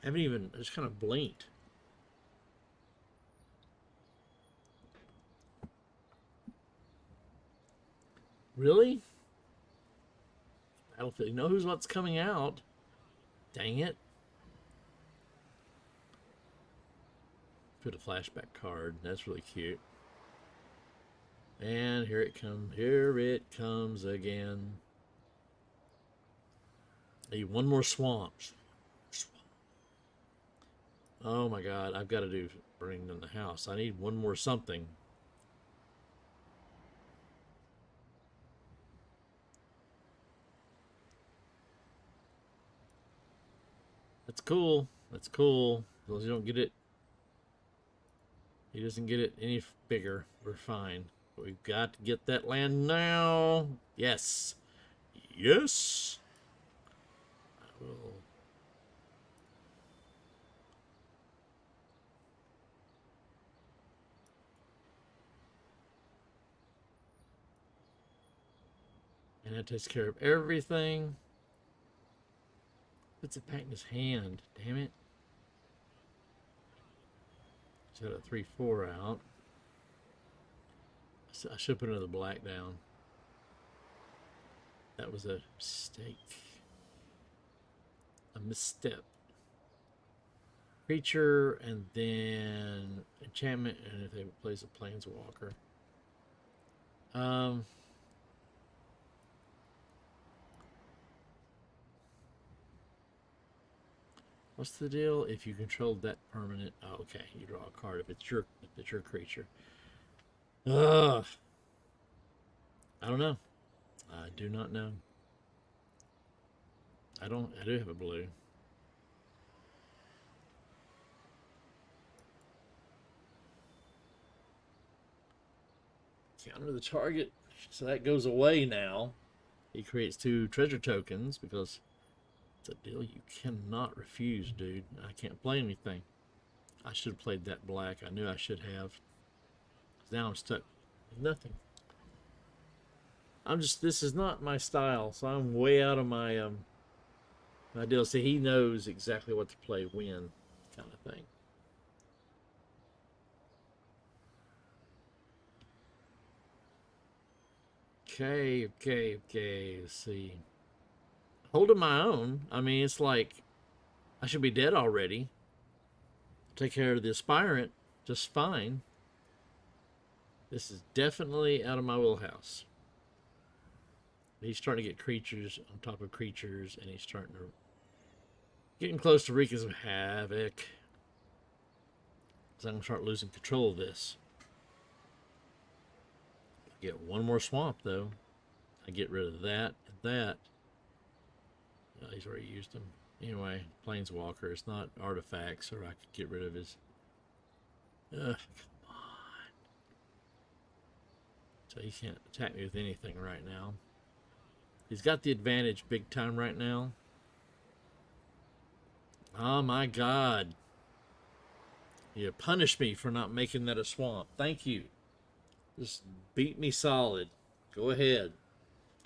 haven't even, I just kind of blinked. Really? Battlefield. You know what's coming out. Dang it. Put a flashback card. That's really cute. And here it comes. Here it comes again. I need one more swamp. Oh my god, I've got to do bring in the house. I need one more something. That's cool. That's cool. As long as you don't get it. He doesn't get it any bigger. We're fine. But we've got to get that land now. Yes. Yes. I will. And that takes care of everything. Puts it back in his hand. Damn it. He's got a 3/4 out. I should put another black down. That was a mistake. A misstep. Creature and then enchantment, and if they plays a planeswalker. What's the deal? If you control that permanent, oh, okay, you draw a card if it's your creature. Ugh. I don't know. I do not know. I do have a blue. Counter the target. So that goes away now. He creates 2 treasure tokens because it's a deal you cannot refuse, dude. I can't play anything. I should have played that black. I knew I should have. Now I'm stuck with nothing. This is not my style, so I'm way out of my my deal. See, he knows exactly what to play when, kind of thing. Okay. Let's see. Holding my own. I mean, it's like I should be dead already. Take care of the aspirant just fine. This is definitely out of my wheelhouse. He's starting to get creatures on top of creatures, and he's starting to getting close to wreaking some havoc. So I'm gonna start losing control of this. Get one more swamp though. I get rid of that and that. No, he's already used them. Anyway, Planeswalker. It's not artifacts, or I could get rid of his. Come on. So he can't attack me with anything right now. He's got the advantage big time right now. Oh my God. You punished me for not making that a swamp. Thank you. Just beat me solid. Go ahead.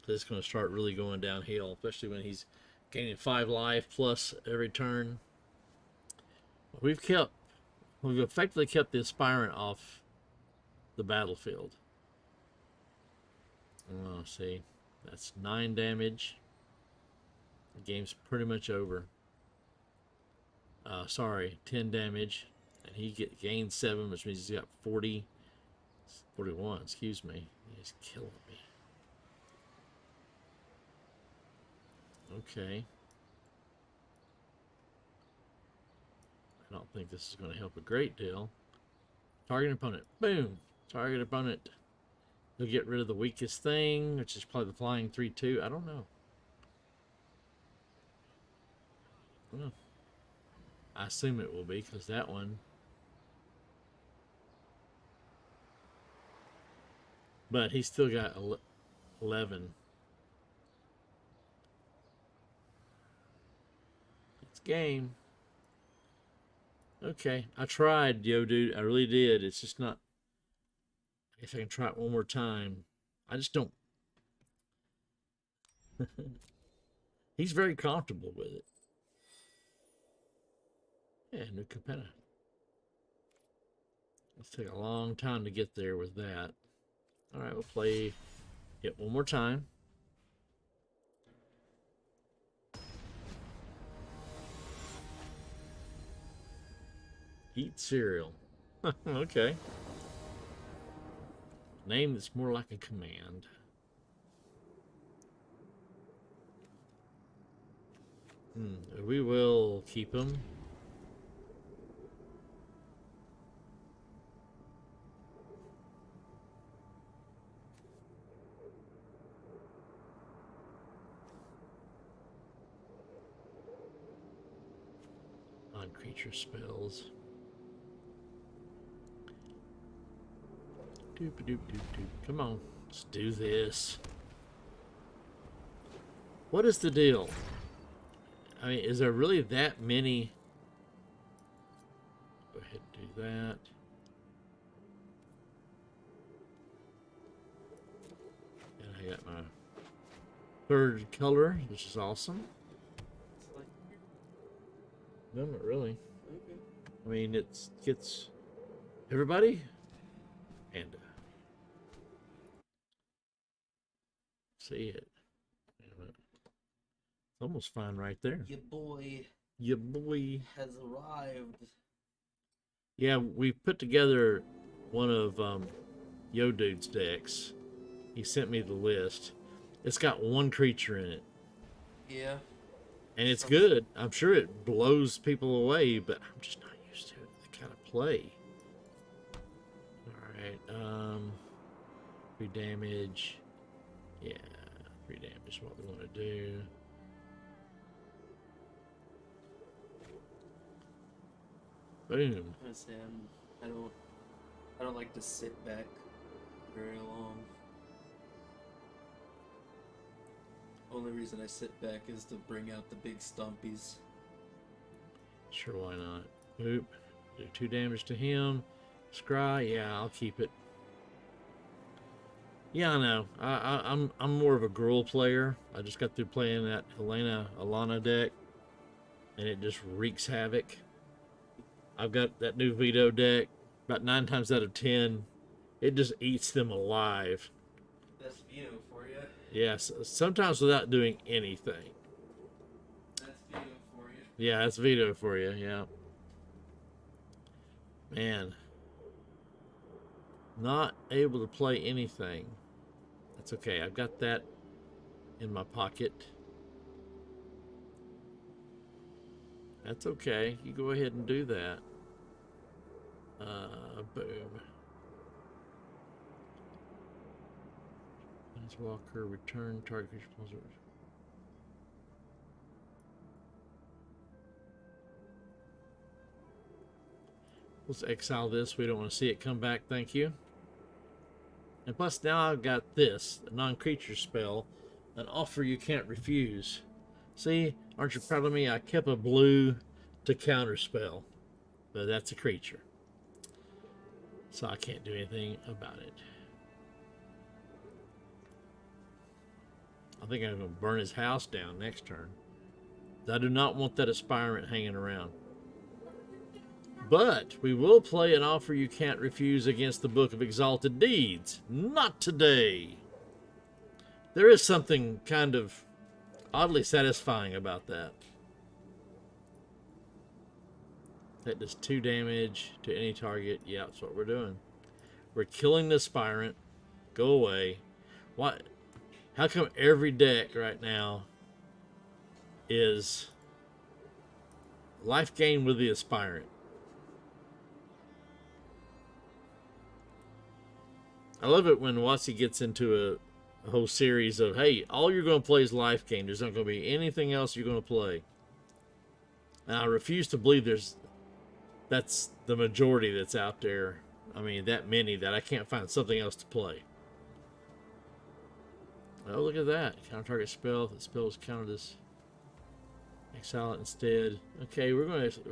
It's going to start really going downhill, especially when he's gaining 5 life plus every turn. We've effectively kept the aspirant off the battlefield. Oh, see, that's 9 damage. The game's pretty much over. Sorry, 10 damage, and he gained 7, which means he's got 41. Excuse me. He's killing me. Okay. I don't think this is going to help a great deal. Target opponent. Boom. Target opponent. He'll get rid of the weakest thing, which is probably the flying 3/2. I don't know. I assume it will be, because that one. But he's still got 11. It's game. Okay, I tried, yo, dude. I really did. It's just not. I guess I can try it one more time. I just don't. He's very comfortable with it. Yeah, new Capenna. Let's take a long time to get there with that. All right, we'll play it one more time. Eat cereal. Okay. Name that's more like a command. We will keep him. On creature spells. Doop doop doop doop. Come on, let's do this. What is the deal? I mean, is there really that many? Go ahead and do that. And I got my 3rd color, which is awesome. No, not really. Okay. I mean, it gets everybody and see it. It's almost fine right there. Your boy has arrived. Yeah, we put together one of Yo Dude's decks. He sent me the list. It's got 1 creature in it. Yeah. And it's good. I'm sure it blows people away, but I'm just not used to it. The kind of play. Alright, 3 damage. Yeah, 3 damage is what we want to do. Boom. I say I don't like to sit back very long. Only reason I sit back is to bring out the big stompies. Sure, why not? Boop. Do 2 damage to him. Scry, yeah, I'll keep it. Yeah, I know. I'm more of a Gruul player. I just got through playing that Alana deck, and it just wreaks havoc. I've got that new Veto deck. About 9 times out of 10, it just eats them alive. That's Veto for you. Yes, sometimes without doing anything. That's Veto for you. Yeah, that's Veto for you, yeah. Man. Not able to play anything. That's okay. I've got that in my pocket. That's okay. You go ahead and do that. Boom. Walker, return target creature puzzle. Let's exile this. We don't want to see it come back. Thank you. And plus now I've got this, a non-creature spell, an offer you can't refuse. See, aren't you proud of me? I kept a blue to counterspell, but that's a creature. So I can't do anything about it. I think I'm going to burn his house down next turn. I do not want that aspirant hanging around. But we will play an offer you can't refuse against the Book of Exalted Deeds. Not today. There is something kind of oddly satisfying about that. That does 2 damage to any target. Yeah, that's what we're doing. We're killing the aspirant. Go away. What? How come every deck right now is life gain with the aspirant? I love it when Watsy gets into a whole series of, hey, all you're going to play is life gain. There's not going to be anything else you're going to play. And I refuse to believe that's the majority that's out there. I mean, that many that I can't find something else to play. Oh, look at that. Counter target spell. If the spell is countered as exile it instead. Okay, we're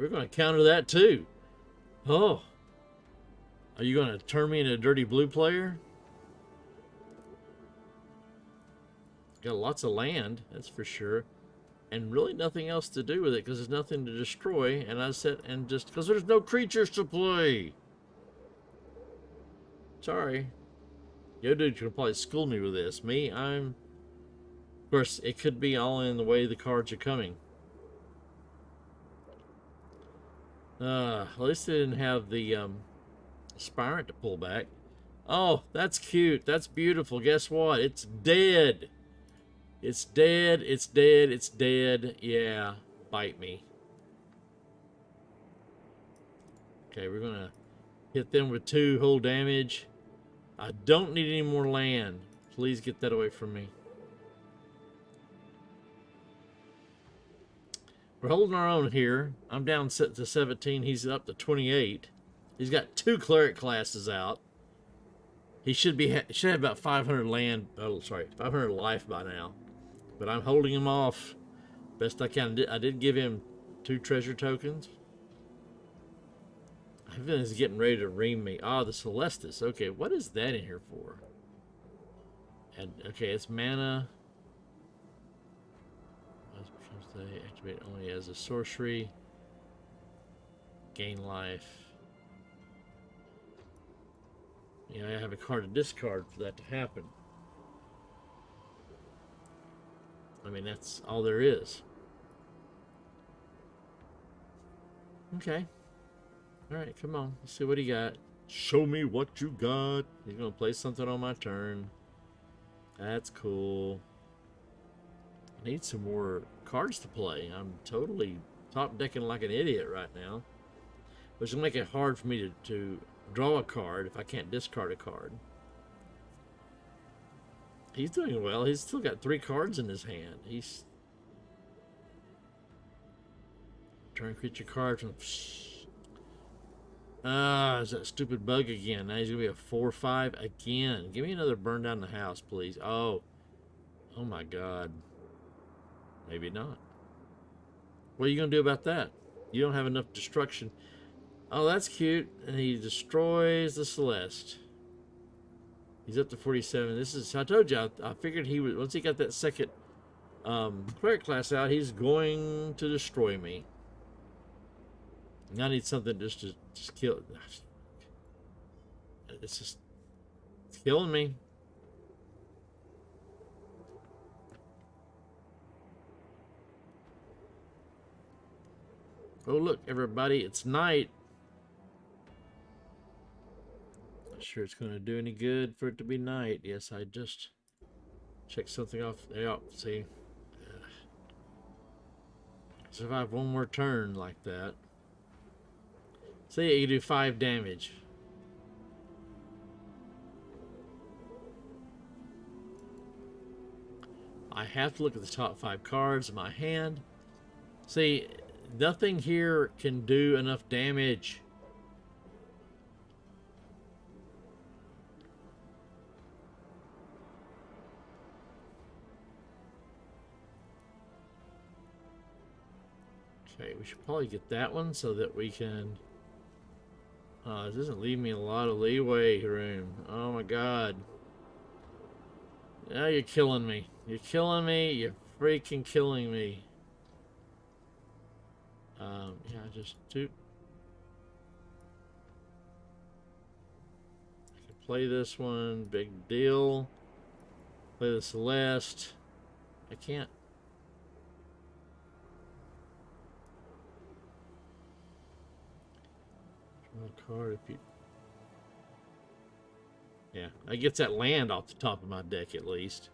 gonna counter that too. Oh. Are you gonna turn me into a dirty blue player? Got lots of land, that's for sure. And really nothing else to do with it because there's nothing to destroy. And I said, and just because there's no creatures to play. Sorry. Yo, dude, you can probably school me with this. Me, of course, it could be all in the way the cards are coming. At least they didn't have the aspirant to pull back. Oh, that's cute. That's beautiful. Guess what? It's dead. It's dead. It's dead. It's dead. Yeah, bite me. Okay, we're gonna hit them with 2 whole damage. I don't need any more land. Please get that away from me. We're holding our own here. I'm down to 17. He's up to 28. He's got 2 cleric classes out. He should have about 500 land. Oh, sorry, 500 life by now. But I'm holding him off best I can. I did give him 2 treasure tokens. I feel he's getting ready to ream me. Ah, the Celestis. Okay, what is that in here for? And okay, it's mana. They activate only as a sorcery. Gain life. Yeah, I have a card to discard for that to happen. I mean, that's all there is. Okay. Alright, come on. Let's see what he got. Show me what you got. He's going to play something on my turn. That's cool. I need some more cards to play. I'm totally top decking like an idiot right now, which will make it hard for me to draw a card if I can't discard a card. He's doing well. He's still got 3 cards in his hand. He's turn creature card from. Is that stupid bug again? Now he's gonna be a 4/5 again. Give me another burn down the house, please. Oh my God. Maybe not. What are you gonna do about that? You don't have enough destruction. Oh, that's cute. And he destroys the Celeste. He's up to 47. This is, I told you, I figured he would, once he got that second cleric class out, he's going to destroy me. And I need something just to kill. It's killing me. Oh, look, everybody, it's night. Not sure it's going to do any good for it to be night. Yes, I just checked something off. Yeah, see. Survive one more turn like that. See, you can do 5 damage. I have to look at the top 5 cards in my hand. See, nothing here can do enough damage. Okay, we should probably get that one so that we can... this doesn't leave me a lot of leeway room. Oh my God. Now you're killing me. You're killing me. You're freaking killing me. Yeah, just do. I can play this one. Big deal. Play the Celeste. I can't. Draw a card if you. Yeah, I get that land off the top of my deck at least.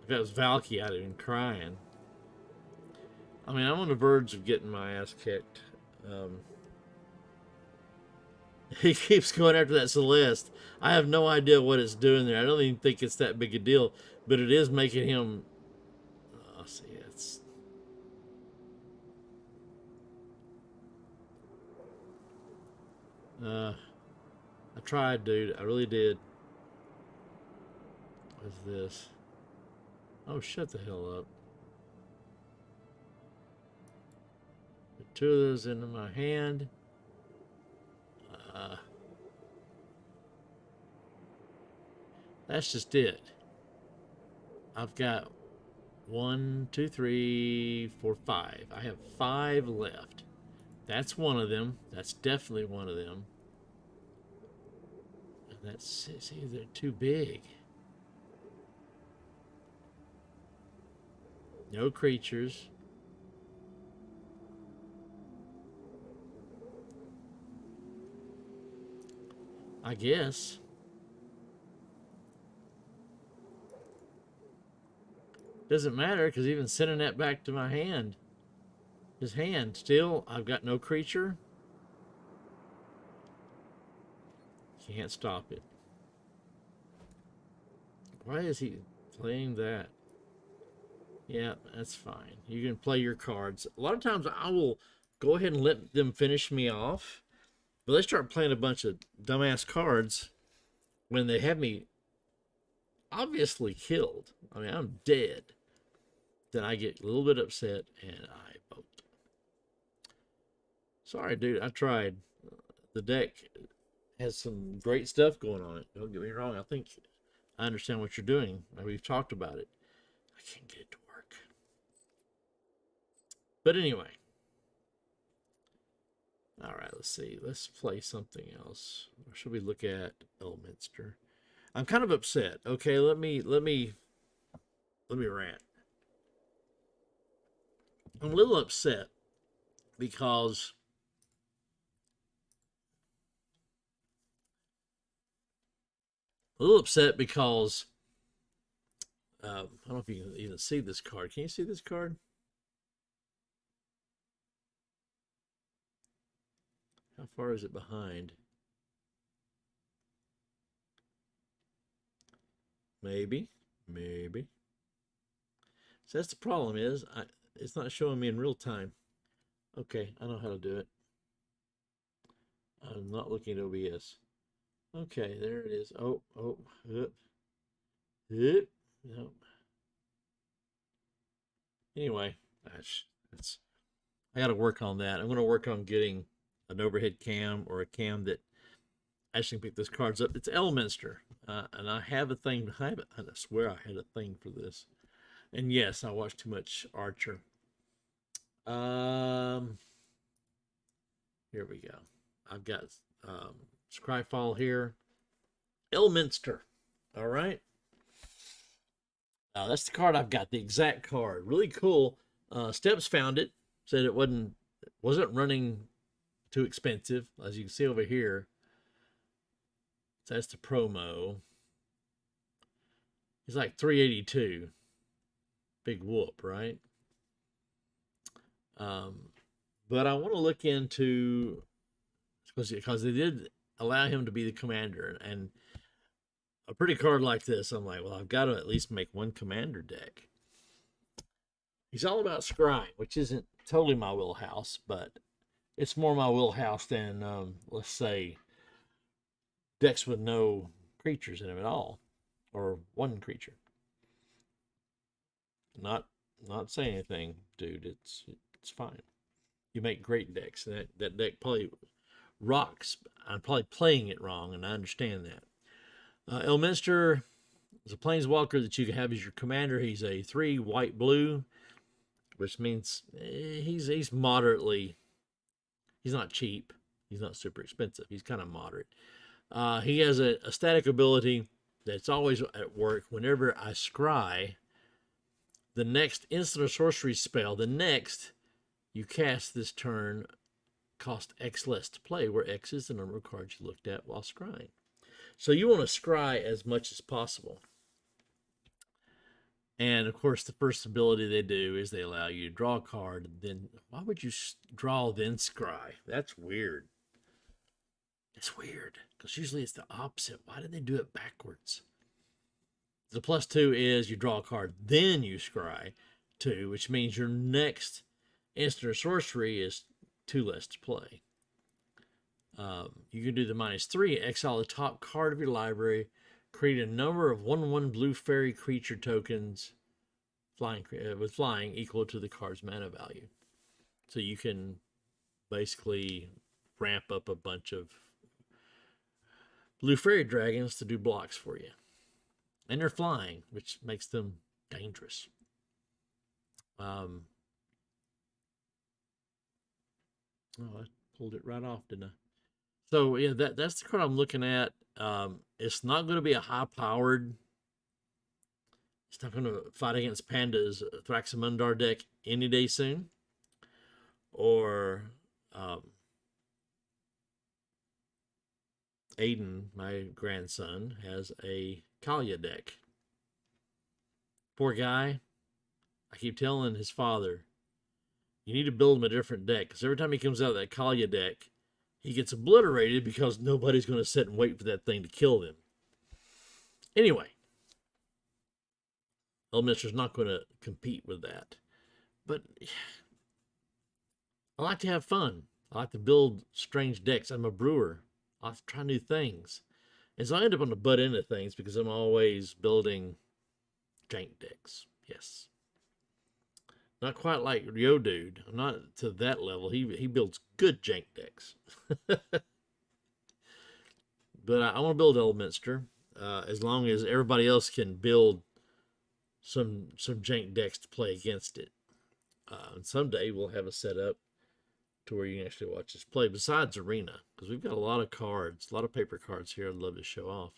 If that was Valky, I'd have been crying. I mean, I'm on the verge of getting my ass kicked. He keeps going after that Celeste. I have no idea what it's doing there. I don't even think it's that big a deal, but it is making him. See, it's. I tried, dude. I really did. What's this? Oh, shut the hell up. Put 2 of those into my hand. That's just it. I've got 1, 2, 3, 4, 5. I have 5 left. That's one of them. That's definitely one of them. And that's, see, they're too big. No creatures. I guess. Doesn't matter, because even sending that back to my hand, his hand, still, I've got no creature. Can't stop it. Why is he playing that? Yeah, that's fine. You can play your cards. A lot of times I will go ahead and let them finish me off, but they start playing a bunch of dumbass cards when they have me obviously killed. I mean, I'm dead. Then I get a little bit upset and I vote. Sorry, dude. I tried. The deck has some great stuff going on it. Don't get me wrong. I think I understand what you're doing. We've talked about it. I can't get it to work. But anyway. All right, let's see. Let's play something else. Or should we look at Elminster? I'm kind of upset. Okay, let me rant. I'm a little upset because I don't know if you can even see this card. Can you see this card? How far is it behind? Maybe, maybe. So that's the problem is it's not showing me in real time. Okay, I know how to do it. I'm not looking at OBS. Okay, there it is. Oh, oh, up, up. No. Anyway, that's I got to work on that. I'm going to work on getting an overhead cam or a cam that actually can pick those cards up. It's Elminster, and I have a thing behind it. I swear I had a thing for this. And yes, I watched too much Archer. Here we go. I've got Scryfall here. Elminster. All right. That's the card I've got. The exact card. Really cool. Steps found it. Said it wasn't running too expensive, as you can see over here. So that's the promo. It's like 382. Big whoop, right? But I want to look into because they did allow him to be the commander, and a pretty card like this, I'm like, well, I've got to at least make one commander deck. He's all about scrying, which isn't totally my wheelhouse, but it's more my wheelhouse than let's say decks with no creatures in them at all, or one creature. Not saying anything, dude. It's fine. You make great decks, and that deck probably rocks. I'm probably playing it wrong, and I understand that. Elminster is a planeswalker that you can have as your commander. He's a 3 white blue, which means he's moderately. He's not cheap. He's not super expensive. He's kind of moderate. He has a static ability that's always at work. Whenever I scry, the next instant or sorcery spell, the next you cast this turn, cost X less to play, where X is the number of cards you looked at while scrying. So you want to scry as much as possible. And of course, the first ability they do is they allow you to draw a card. Then why would you draw then scry? That's weird. It's weird because usually it's the opposite. Why did they do it backwards? The +2 is you draw a card, then you scry 2, which means your next instant or sorcery is 2 less to play. You can do the -3, exile the top card of your library, create a number of 1/1 blue fairy creature tokens, with flying equal to the card's mana value. So you can basically ramp up a bunch of blue fairy dragons to do blocks for you. And they're flying, which makes them dangerous. Oh, I pulled it right off, didn't I? So yeah, that's the card I'm looking at. It's not going to be a high-powered. It's not going to fight against Panda's Thraxamundar deck any day soon. Or Aiden, my grandson, has a Kalia deck. Poor guy. I keep telling his father, you need to build him a different deck, because every time he comes out of that Kalia deck, he gets obliterated because nobody's going to sit and wait for that thing to kill them. Anyway, Elminster's not going to compete with that. But I like to have fun. I like to build strange decks. I'm a brewer. I like to try new things. And so I end up on the butt end of things because I'm always building jank decks. Yes. Not quite like Yo Dude. I'm not to that level. He builds good jank decks. But I want to build Elminster as long as everybody else can build some jank decks to play against it. And someday we'll have a setup to where you can actually watch us play besides Arena, because we've got a lot of cards, a lot of paper cards here I'd love to show off.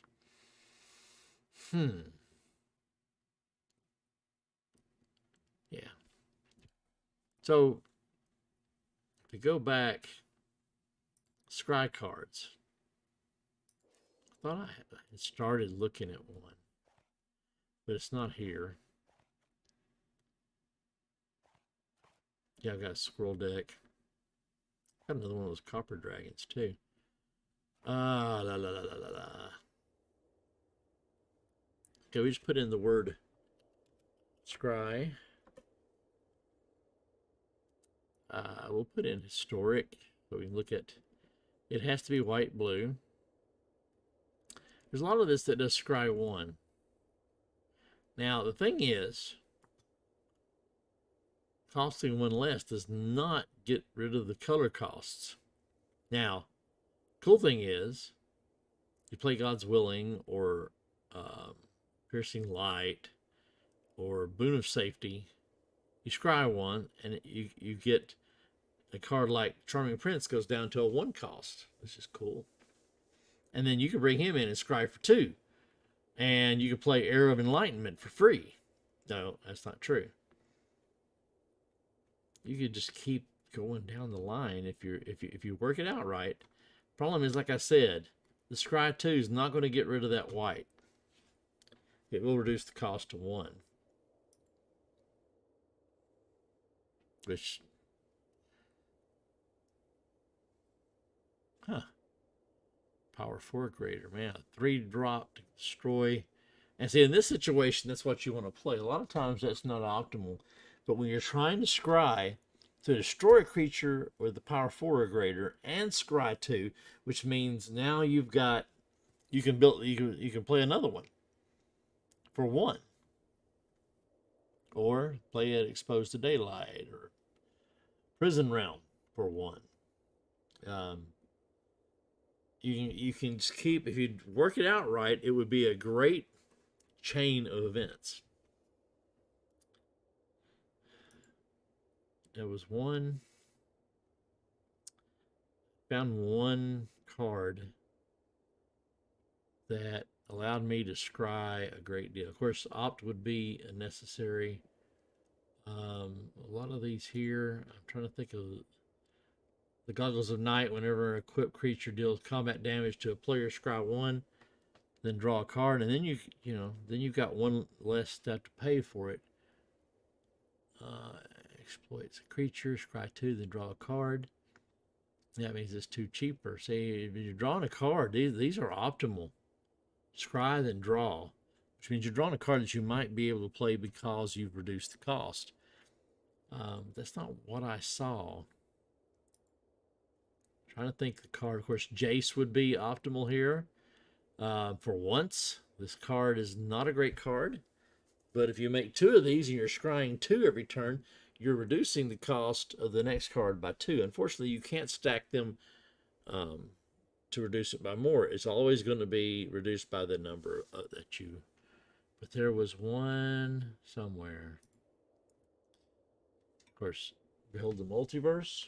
Yeah. So to go back, scry cards. I thought I had started looking at one, but it's not here. Yeah, I've got a squirrel deck. Got another one of those copper dragons too. Ah, la la la la la la. Okay, we just put in the word scry. We'll put in historic, so we can look at. It has to be white blue. There's a lot of this that does scry 1. Now the thing is, costing 1 less does not get rid of the color costs. Now, cool thing is, you play God's Willing or Piercing Light or Boon of Safety, you scry 1 and you get a card like Charming Prince goes down to a 1 cost, which is cool. And then you can bring him in and scry for 2. And you can play Arrow of Enlightenment for free. No, that's not true. You could just keep going down the line if you work it out right. Problem is, like I said, the scry 2 is not going to get rid of that white. It will reduce the cost to 1. Which, power 4 greater, man. 3-drop to destroy. And see, in this situation, that's what you want to play. A lot of times that's not optimal. But when you're trying to scry to destroy a creature with the power 4 or greater and scry 2, which means now you've got, you can play another one for 1. Or play it Exposed to Daylight or Prison Realm for 1. You can just keep, if you work it out right, it would be a great chain of events. There was found one card that allowed me to scry a great deal. Of course, opt would be necessary. A lot of these here, I'm trying to think of the Goggles of Night. Whenever an equipped creature deals combat damage to a player, scry 1, then draw a card, and then you've got 1 less step to pay for it. Exploits a creature, scry 2, then draw a card. That means it's 2 cheaper. See, if you're drawing a card, these are optimal. Scry, then draw, which means you're drawing a card that you might be able to play because you've reduced the cost. That's not what I saw. Trying to think the card. Of course, Jace would be optimal here. For once, this card is not a great card. But if you make 2 of these and you're scrying 2 every turn, you're reducing the cost of the next card by 2. Unfortunately, you can't stack them to reduce it by more. It's always going to be reduced by the number that you... But there was one somewhere. Of course, Behold the Multiverse.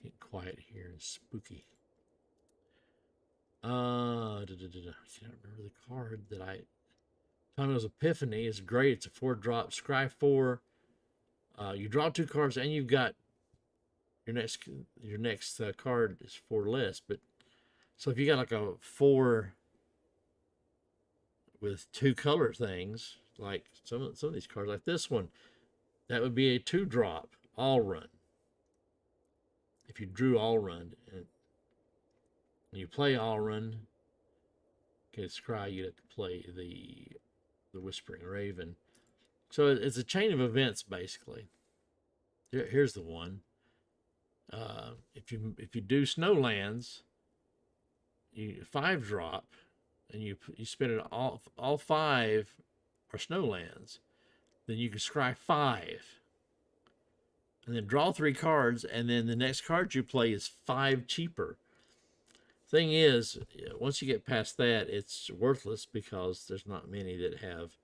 Getting quiet here and spooky. I can't remember the card that Tomino's Epiphany is great. It's a 4-drop, scry 4. You draw 2 cards and you've got your next card is 4 less. But so if you got like a 4 with 2 color things, like some of these cards, like this one, that would be a 2-drop all run. If you drew all run and you play all run, okay, scry, you'd have to play the Whispering Raven. So it's a chain of events basically. Here's the one. If you do Snowlands, you 5-drop, and you spend it all 5 are Snowlands, then you can scry 5, and then draw 3 cards, and then the next card you play is 5 cheaper. Thing is, once you get past that, it's worthless because there's not many that have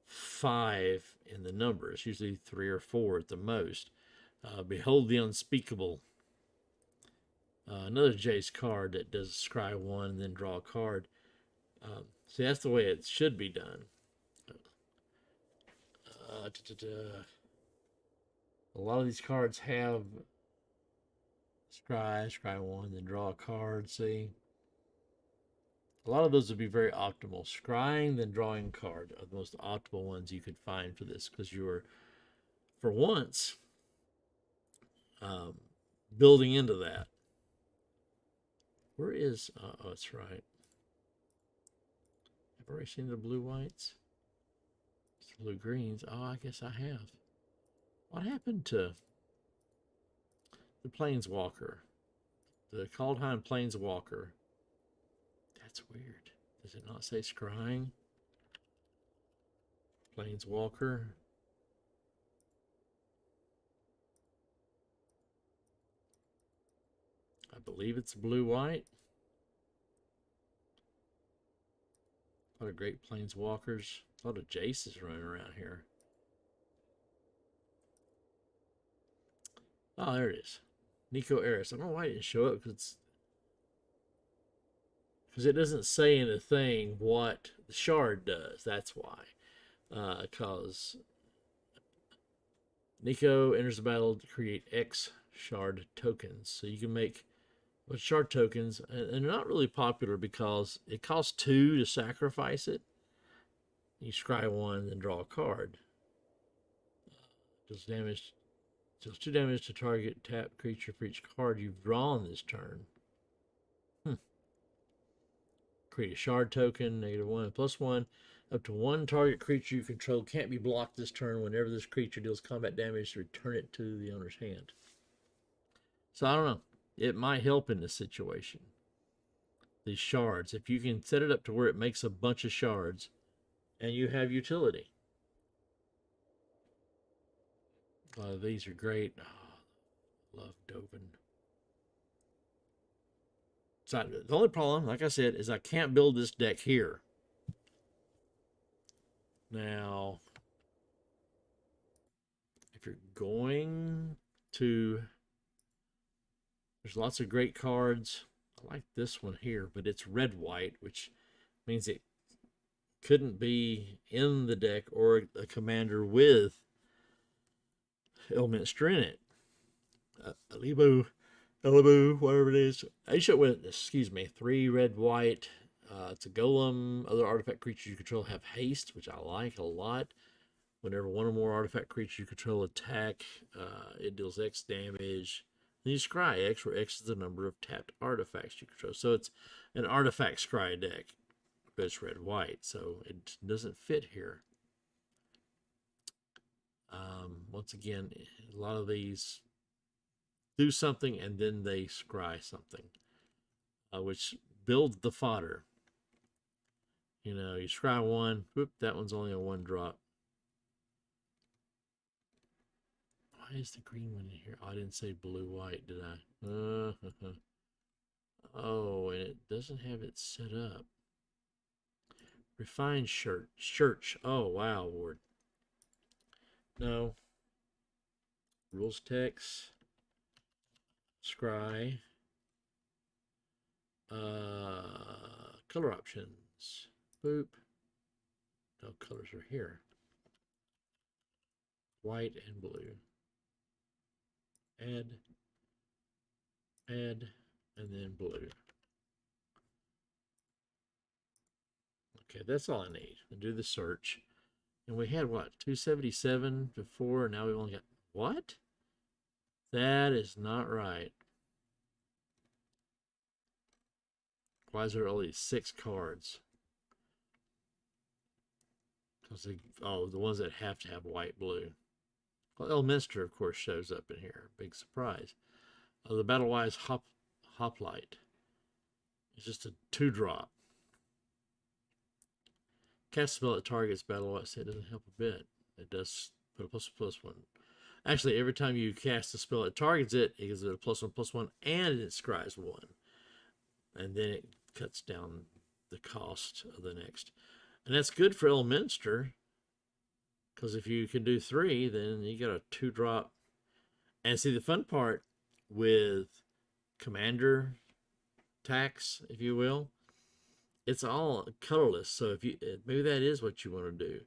5 in the number. It's usually 3 or 4 at the most. Behold the Unspeakable. Another Jace card that does scry 1 and then draw a card. See, that's the way it should be done. A lot of these cards have scry 1, then draw a card, see? A lot of those would be very optimal. Scrying, then drawing card are the most optimal ones you could find for this, because you're, for once, um, building into that. Where is, oh, that's right. I've already seen the blue whites. It's the blue greens. Oh, I guess I have. What happened to the Planeswalker? The Kaldheim Planeswalker. That's weird. Does it not say scrying? Planeswalker. I believe it's blue-white. A lot of great Planeswalkers. A lot of Jaces running around here. Oh, there it is. Nico Eris. I don't know why it didn't show up, because it doesn't say in the thing what the shard does. That's why. Because Nico enters the battle to create X shard tokens. So you can make shard tokens, and they're not really popular because it costs 2 to sacrifice it. You scry 1, then draw a card. Deals 2 damage to target tap creature for each card you've drawn this turn. Create a shard token, -1, +1. Up to 1 target creature you control can't be blocked this turn. Whenever this creature deals combat damage, return it to the owner's hand. So I don't know. It might help in this situation. These shards, if you can set it up to where it makes a bunch of shards and you have utility. A lot of these are great. Oh, love Dovin. So the only problem, like I said, is I can't build this deck here. Now, if you're going to, there's lots of great cards. I like this one here, but it's red-white, which means it couldn't be in the deck or a commander with Elminster in it. Alibu, whatever it is. I should with, excuse me, 3 red-white. It's a golem. Other artifact creatures you control have haste, which I like a lot. Whenever 1 or more artifact creatures you control attack, it deals X damage. Then you scry X, where X is the number of tapped artifacts you control. So it's an artifact scry deck, but it's red-white, so it doesn't fit here. Once again, a lot of these do something and then they scry something, which builds the fodder. You know, you scry 1, whoop, that one's only a 1 drop. Why is the green one in here? Oh, I didn't say blue-white, did I? Oh, and it doesn't have it set up. Refined church. Oh, wow, Ward. No. Rules text. Scry. Color options. Boop. No colors are here. White and blue. Add, and then blue. Okay, that's all I need to do the search. And we had what, 277 before, now we've only got, what? That is not right. Why is there only 6 cards? Because the ones that have to have white, blue. Well, Elminster, of course, shows up in here. Big surprise. The Battle-Wise Hoplite. It's just a 2-drop. Cast spell that targets Battle-Wise. It doesn't help a bit. It does put a +1. Actually, every time you cast a spell that targets it, it gives it a +1/+1, and it scries 1. And then it cuts down the cost of the next. And that's good for Elminster, because if you can do 3, then you got a 2-drop. And see, the fun part with Commander tax, if you will, it's all colorless. So if you, maybe that is what you want to do.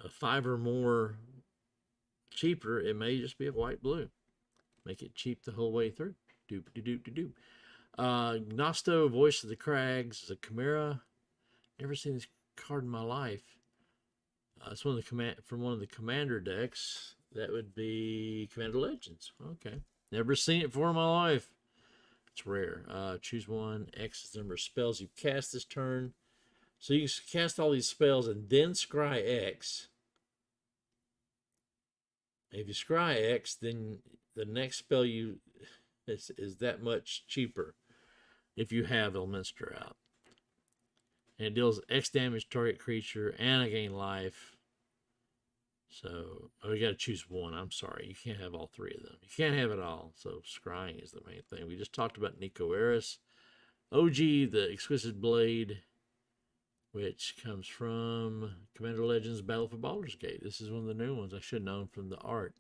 5 or more cheaper, it may just be a white blue. Make it cheap the whole way through. Doop de doop de doop. Gnosto, Voice of the Crags, is a Chimera. Never seen this card in my life. It's one of the from one of the Commander decks. That would be Commander Legends. Okay. Never seen it before in my life. It's rare. Choose one. X is the number of spells you cast this turn. So you can cast all these spells and then scry X. If you scry X, then the next spell is that much cheaper if you have Elminster out. And it deals X damage to target creature and I gain life. So, you got to choose one. I'm sorry. You can't have all three of them. You can't have it all. So, scrying is the main thing. We just talked about Nico Eris. OG, the Exquisite Blade, which comes from Commander Legends Battle for Baldur's Gate. This is one of the new ones I should have known from the art.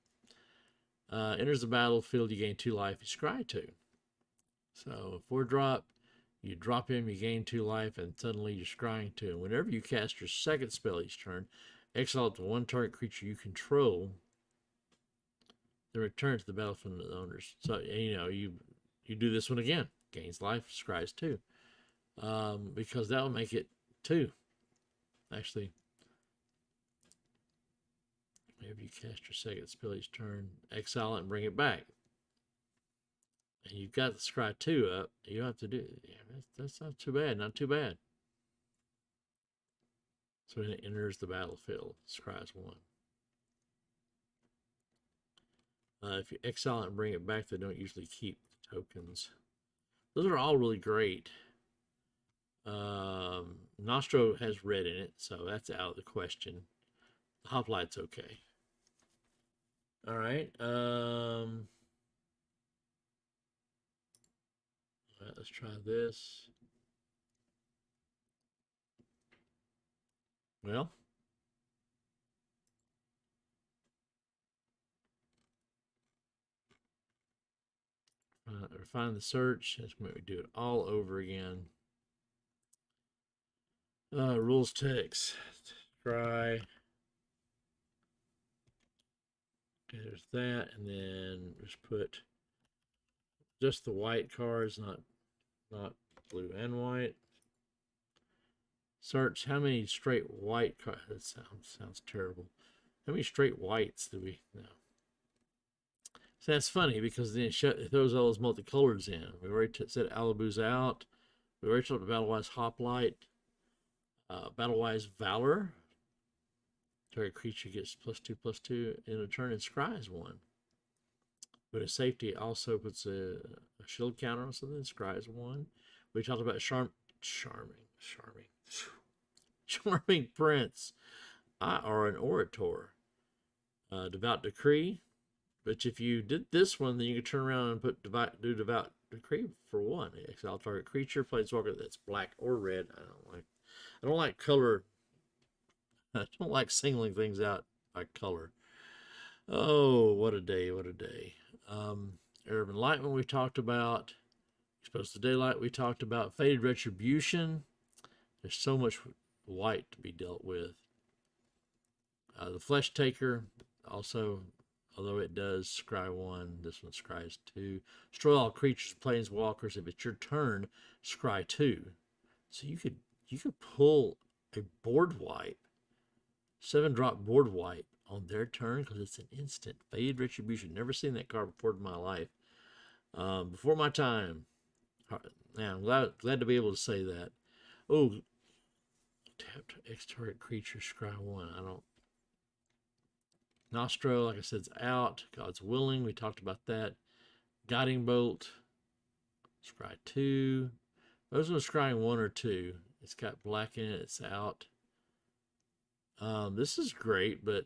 Enters the battlefield, you gain 2 life, you scry 2. So, 4-drop, you drop him, you gain 2 life, and suddenly you're scrying 2. And whenever you cast your second spell each turn, exile up to 1 target creature you control, then return to the battlefield of the owners. So, you do this one again. Gains life, scries 2. Because that will make it 2. Actually, whenever you cast your second spell each turn, exile it and bring it back. And you've got the scry 2 up. You don't have to do it. Yeah, that's not too bad. Not too bad. So when it enters the battlefield, scries 1. If you exile it and bring it back, they don't usually keep the tokens. Those are all really great. Nostro has red in it, so that's out of the question. The Hoplight's okay. All right. All right, let's try this. Well, refine the search. Let's maybe do it all over again. Rules text. Try. Okay, there's that, and then just put just the white cards, not blue and white. Search how many straight white cards. That sounds terrible. How many straight whites do we know? So that's funny because then it throws all those multicolors in. We already said Alabu's out. We already talked about Battlewise Hoplite. Battlewise Valor. Target creature gets +2/+2 in a turn and scries 1. But a safety also puts a shield counter on something, scries 1. We talked about Charming Prince, or an Orator. Devout Decree. But if you did this one, then you could turn around and do Devout Decree for 1. Exile target creature, planeswalker that's black or red. I don't like color. I don't like singling things out by color. Oh, what a day, what a day. Urban Enlightenment we talked about. Exposed to Daylight we talked about. Faded Retribution. There's so much white to be dealt with. The Flesh Taker also, although it does scry 1, this one scries 2. Destroy all creatures, planeswalkers. If it's your turn, scry 2. So you could pull a board wipe, 7-drop board wipe on their turn because it's an instant. Faded Retribution. Never seen that card before in my life. Before my time. Man, I'm glad to be able to say that. Oh, tapped X target creature, scry 1. I don't. Nostro, like I said, is out. God's Willing. We talked about that. Guiding Bolt. Scry 2. Those are scrying 1 or 2. It's got black in it. It's out. This is great, but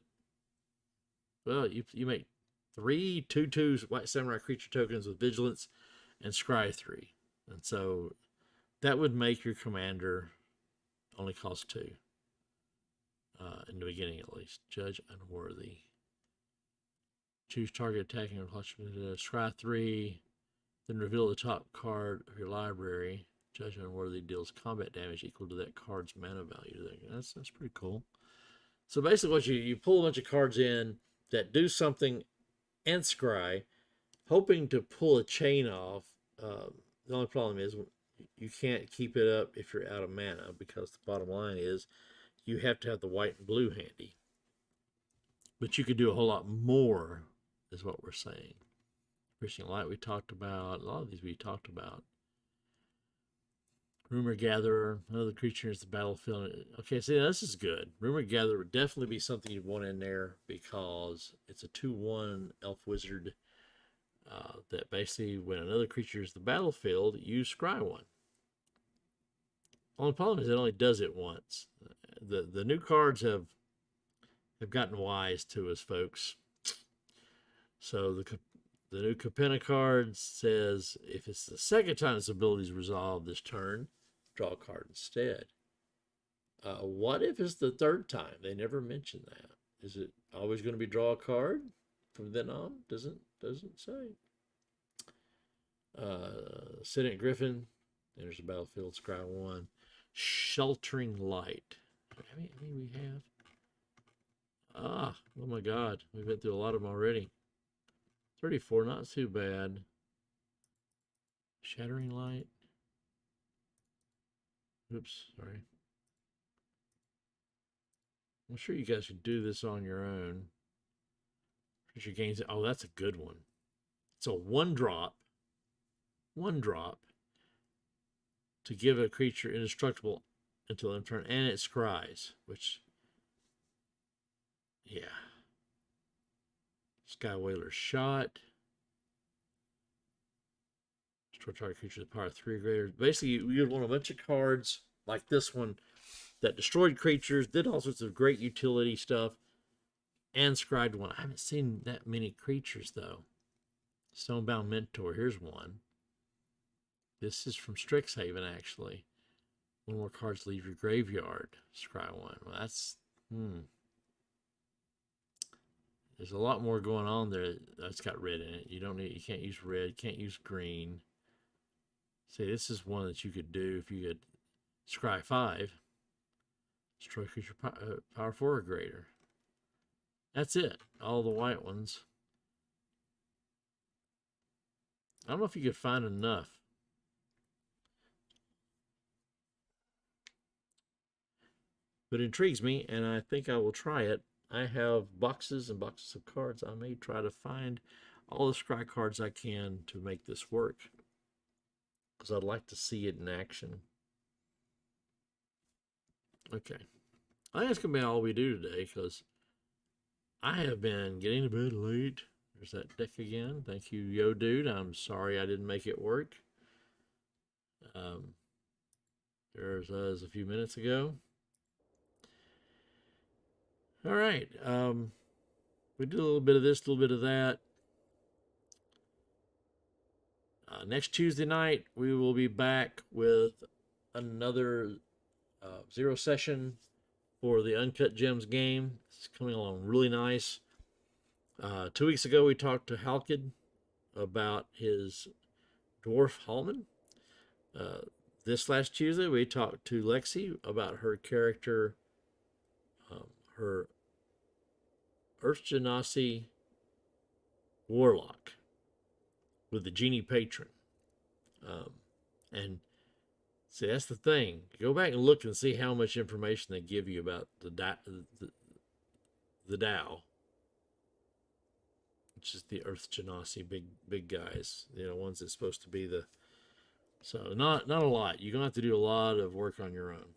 well, you make 3 2/2 white samurai creature tokens with vigilance and scry 3, and so that would make your commander only cost 2 in the beginning, at least. Judge Unworthy. Choose target attacking or scry 3, then reveal the top card of your library. Judge Unworthy deals combat damage equal to that card's mana value. That's pretty cool. So basically, what you pull a bunch of cards in that do something and scry, hoping to pull a chain off The only problem is you can't keep it up if you're out of mana, because the bottom line is you have to have the white and blue handy. But you could do a whole lot more, is what we're saying. Piercing Light we talked about. A lot of these we talked about. Rumor Gatherer, another creature is the battlefield. Okay, see, this is good. Rumor Gatherer would definitely be something you'd want in there because it's a 2/1 elf wizard that basically, when another creature is the battlefield, you scry one. Only problem is it only does it once. The new cards have gotten wise to us, folks. So the new Capenna card says if it's the second time this ability is resolved this turn, draw a card instead. What if it's the third time? They never mention that. Is it always going to be draw a card from then on? Doesn't say. Sedent Griffin enters the battlefield. Scry 1. Sheltering Light. How many we have? Oh my God, we've been through a lot of them already. 34, not too bad. Shattering Light. Oops, sorry. I'm sure you guys could do this on your own. Creature gains. Oh, that's a good one. It's a 1-drop. 1-drop to give a creature indestructible until end turn, and it scries, which, yeah. Sky Whaler's Shot. Destroy target creature with power 3 or greater. Basically, you'd want a bunch of cards like this one that destroyed creatures, did all sorts of great utility stuff, and scribed one. I haven't seen that many creatures, though. Stonebound Mentor, here's one. This is from Strixhaven, actually. 1 more cards leave your graveyard. Scry 1. Well, that's... There's a lot more going on there that's got red in it. You can't use red, can't use green. See, this is one that you could do if you could scry 5. Destroy creature power 4 or greater. That's it. All the white ones. I don't know if you could find enough. But it intrigues me, and I think I will try it. I have boxes and boxes of cards. I may try to find all the scry cards I can to make this work, because I'd like to see it in action. Okay. I think that's going to be all we do today, because I have been getting to bed late. There's that deck again. Thank you, Yo Dude. I'm sorry I didn't make it work. There's us a few minutes ago. All right. We did a little bit of this, a little bit of that. Next Tuesday night, we will be back with another Zero session for the Uncut Gems game. It's coming along really nice. 2 weeks ago, we talked to Halkid about his Dwarf Hallman. This last Tuesday, we talked to Lexi about her character, her Earth Genasi Warlock with the Genie Patron. And see, that's the thing. Go back and look and see how much information they give you about the Tao, which is the Earth Genasi, big guys. You know, ones that's supposed to be the... So not a lot. You're gonna have to do a lot of work on your own.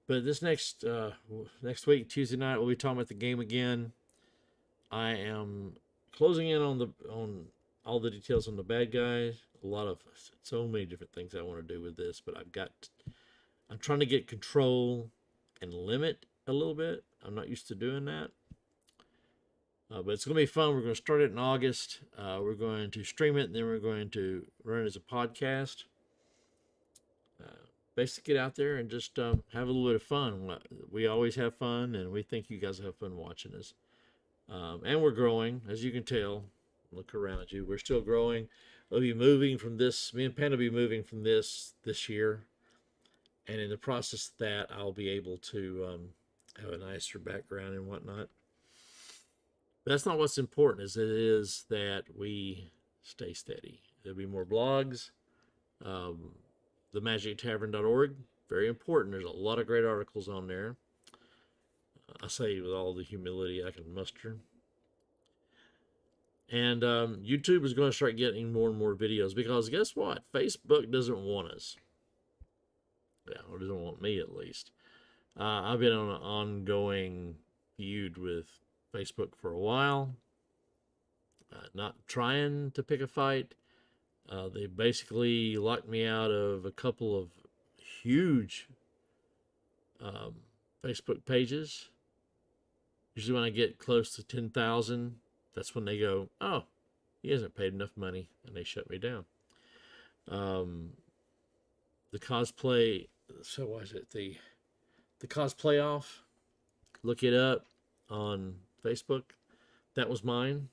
But this next week, Tuesday night, we'll be talking about the game again. I am closing in on all the details on the bad guys. So many different things I want to do with this, but I'm trying to get control and limit a little bit. I'm not used to doing that. But it's going to be fun. We're going to start it in August. We're going to stream it, and then we're going to run it as a podcast. Basically, get out there and just have a little bit of fun. We always have fun, and we think you guys have fun watching us. And we're growing, as you can tell. Look around you. We're still growing. We'll be moving from this. Me and Penn will be moving from this year. And in the process of that, I'll be able to have a nicer background and whatnot. But that's not what's important. It is that we stay steady. There'll be more blogs. themagictavern.org. Very important. There's a lot of great articles on there. I say with all the humility I can muster. And YouTube is going to start getting more and more videos because guess what? Facebook doesn't want us. Yeah, or doesn't want me at least. I've been on an ongoing feud with Facebook for a while. Not trying to pick a fight. They basically locked me out of a couple of huge Facebook pages. Usually when I get close to 10,000, that's when they go, oh, he hasn't paid enough money, and they shut me down. The cosplay, so was it the cosplay off? Look it up on Facebook. That was mine,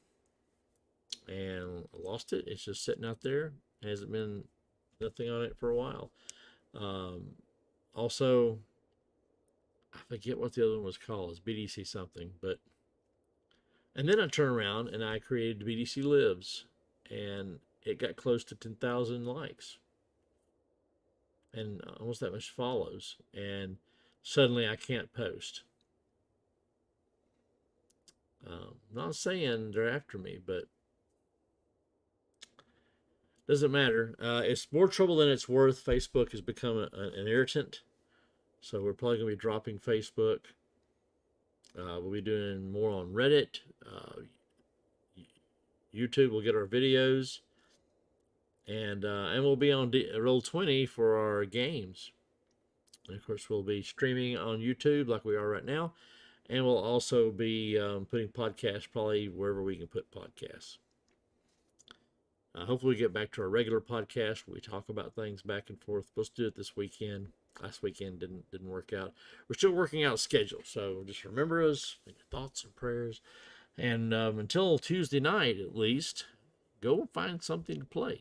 and I lost it. It's just sitting out there. Hasn't been nothing on it for a while. Also, I forget what the other one was called. It's BDC something, but and then I turn around and I created BDC Lives, and it got close to 10,000 likes and almost that much follows, and suddenly I can't post. Not saying they're after me, but doesn't matter. It's more trouble than it's worth. Facebook has become an irritant, so we're probably going to be dropping Facebook. We'll be doing more on Reddit. YouTube will get our videos, and we'll be on Roll20 for our games. And of course, we'll be streaming on YouTube like we are right now, and we'll also be putting podcasts probably wherever we can put podcasts. Hopefully, we get back to our regular podcast where we talk about things back and forth. Supposed to do it this weekend. Last weekend didn't work out. We're still working out schedule, so just remember us, your thoughts and prayers. And until Tuesday night, at least, go find something to play.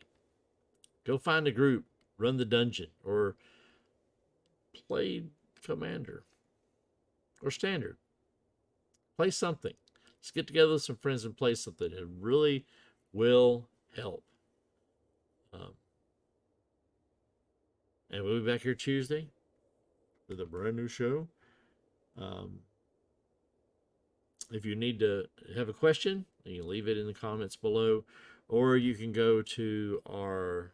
Go find a group, run the dungeon, or play Commander or Standard. Play something. Let's get together with some friends and play something. It really will help. And we'll be back here Tuesday with a brand new show. If you need to have a question, you can leave it in the comments below, or you can go to our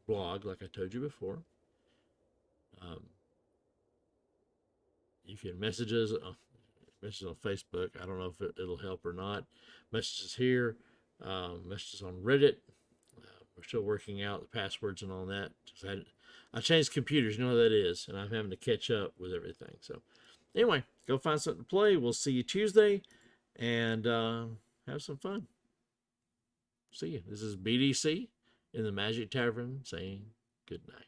blog, like I told you before. You can message us on Facebook. I don't know if it'll help or not. Messages here, messages on Reddit. We're still working out the passwords and all that. I changed computers, you know how that is, and I'm having to catch up with everything. So anyway, go find something to play. We'll see you Tuesday, and have some fun. See you. This is BDC in the Magic Tavern saying good night.